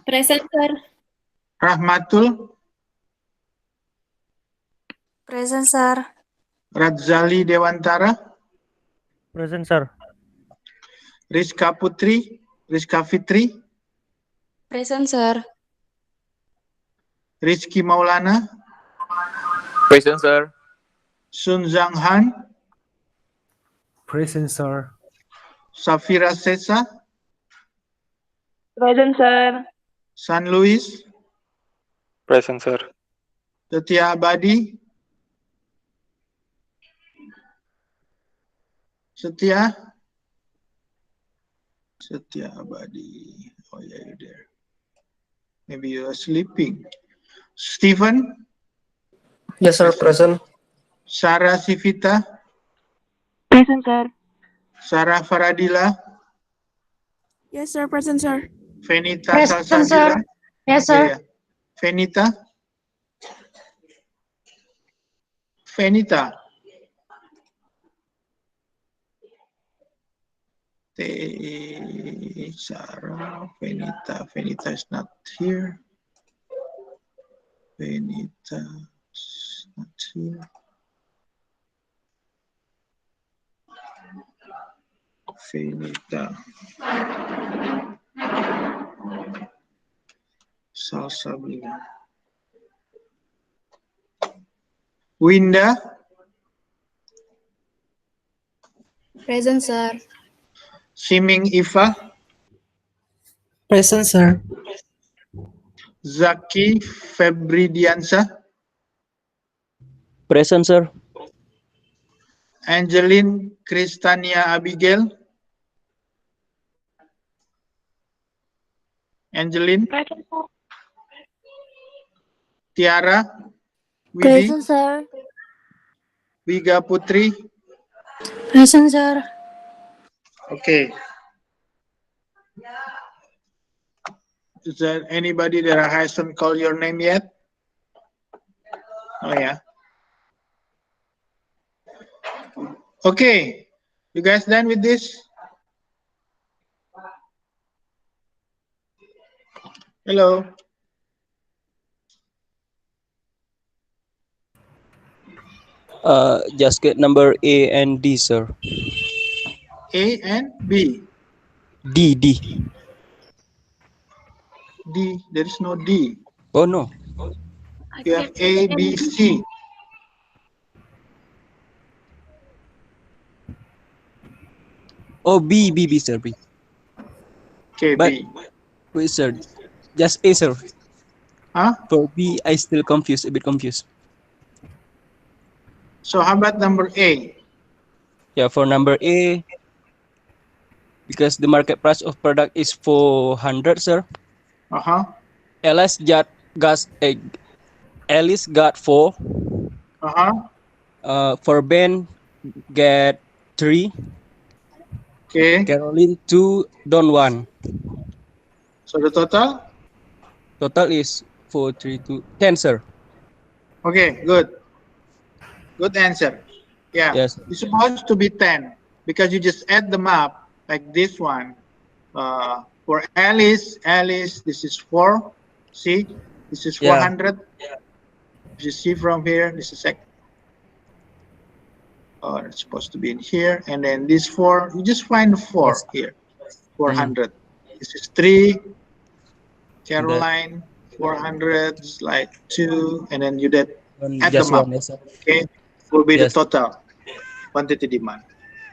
Present, sir. Rahmatul, Present, sir. Radzali Dewantara, Present, sir. Rizka Fitri, Present, sir. Rizky Maulana, Present, sir. Sun Zhang Han, Present, sir. Safira Sesa, Present, sir. San Luis, Present, sir. Setia Abadi, Setia Abadi. Oh yeah, you're there. Maybe you are sleeping. Stephen, Yes, sir. Present. Sarah Sivita, Present, sir. Sarah Faradila, Yes, sir. Present, sir. Fenita Present, Salsabila. sir. Yes, Okay, yeah. Fenita. Sarah, Fenita is not here. Fenita is not here. Fenita. Salsabila. Winda, Present, sir. Siming Ifa, Present, sir. Zaki Febridiansa, Present, sir. Angeline Kristania Abigail, Angeline, Present, sir. Tiara, Widi, Present, sir. Wiga Putri. Present, sir. Okay. Is there anybody that hasn't called your name yet? Oh yeah. Okay. You guys done with this? Hello. Just get number A and D, sir. A and B. D. D. There is no D. Oh, no. You have A, B, C. Oh, B, sir. B. Okay, But- B. Wait, sir. Just A, sir. Huh? For B, I still confused, a bit confused. So how about number A? Yeah, for number A, because the market price of product is 400, sir. Alice Alice got 4. For Ben, get 3. Okay. Caroline 2, Don 1. So the total? Total is 4, 3, 2, 10, sir. Okay, good. Good answer. Yeah. Yes. It's supposed to be 10 because you just add them up like this one. For Alice, this is 4. See, this is Yeah. 400. You see from here, this is it's supposed to be in here, and then this 4. You just find the 4 Yes. here. 400. This is 3. Caroline, 400 is like 2, and then you did add Just them up. 1, yes, sir. Okay, will be the Yes. total quantity demand.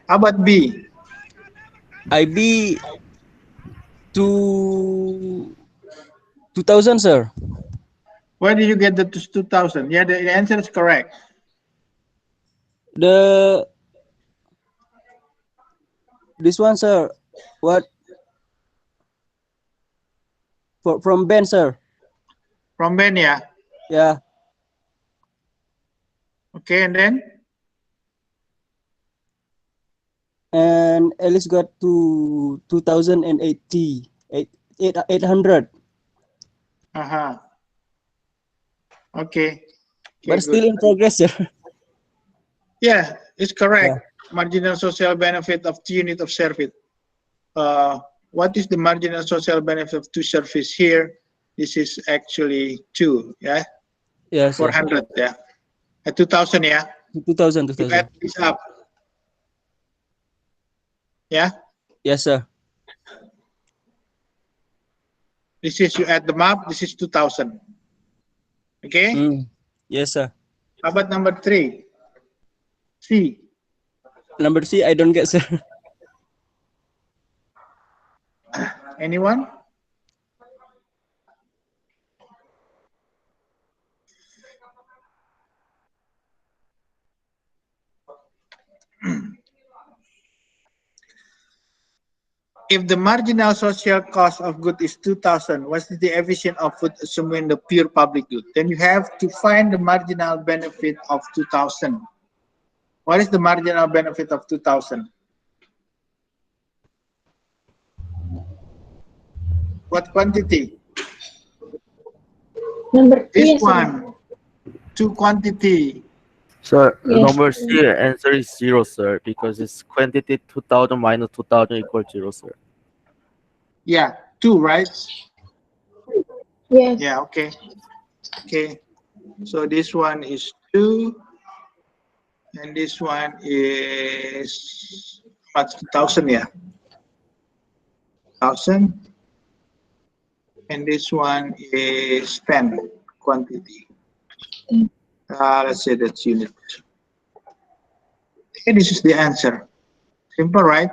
How about B? IB 2000, sir. Where did you get the 2000? Yeah, the answer is correct. This one, sir. What? From Ben, sir. From Ben, yeah. Yeah. Okay, and then? And Alice got to 2080. 800. Okay. But still in progress, sir. Yeah, it's correct. Yeah. Marginal social benefit of 2 unit of service. What is the marginal social benefit of 2 service here? This is actually 2, yeah? Yes, sir. 400, yeah? At 2000, yeah? 2000. You add this up. Yeah? Yes, sir. This is, you add them up, this is 2000. Okay? Yes, sir. How about number 3? C. Number C, I don't get, sir. Anyone? If the marginal social cost of good is 2000, what's the efficient of food assuming the pure public good? Then you have to find the marginal benefit of 2000. What is the marginal benefit of 2000? What quantity? This one, 2 quantity. Sir, number C answer is 0, sir, because it's quantity 2000 minus 2000 equals 0, sir. Yeah, 2, right? Yes. Yeah, okay. Okay. So this one is 2. And this one is what's 2000, yeah. 1000. And this one is 10 quantity. Let's say that's unit. Okay, this is the answer. Simple, right?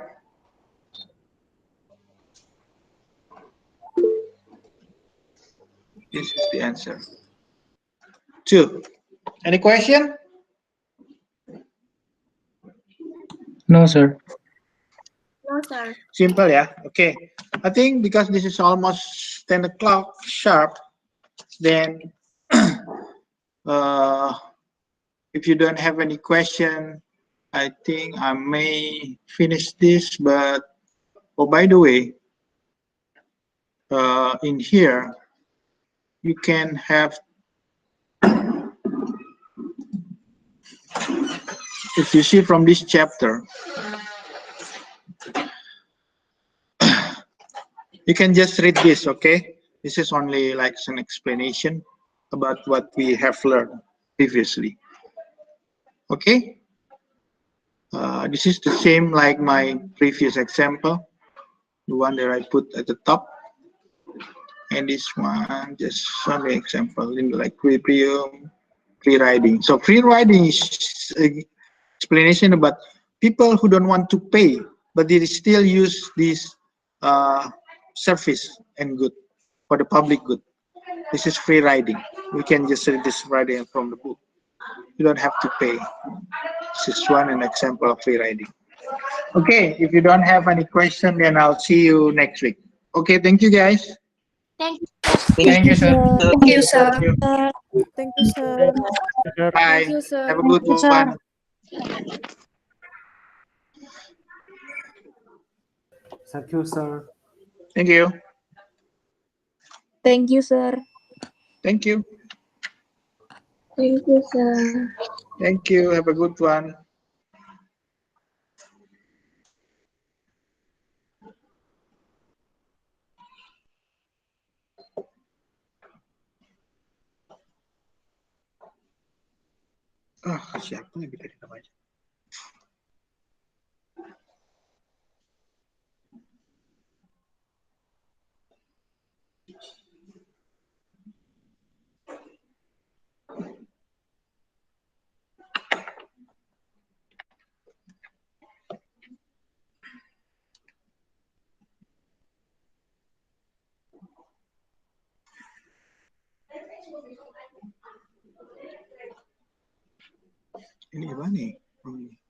This is the answer. 2. Any question? No, sir. No, sir. Simple, yeah. Okay. I think because this is almost 10 o'clock sharp, then if you don't have any question, I think I may finish this. But oh, by the way, in here you can have, if you see from this chapter, you can just read this. Okay, this is only like an explanation about what we have learned previously. Okay, this is the same like my previous example, the one that I put at the top, and this one just only example in like pre-riding. So pre-riding is explanation about people who don't want to pay, but they still use this service and good for the public good. This is free riding. We can just read this riding from the book. You don't have to pay. This is an example of free riding. Okay, if you don't have any question, then I'll see you next week. Okay, thank you guys. Thank you. Thank you, sir. Thank you, sir. Thank you. Thank you, sir. Bye. Thank you, sir. Have a good you, sir. one. Thank you, sir. Thank you. Thank you, sir. Thank you. Thank you, sir. Thank you. Have a good one. Ah, siapa lagi tadi namanya? Ini apa nih? Oh, ini.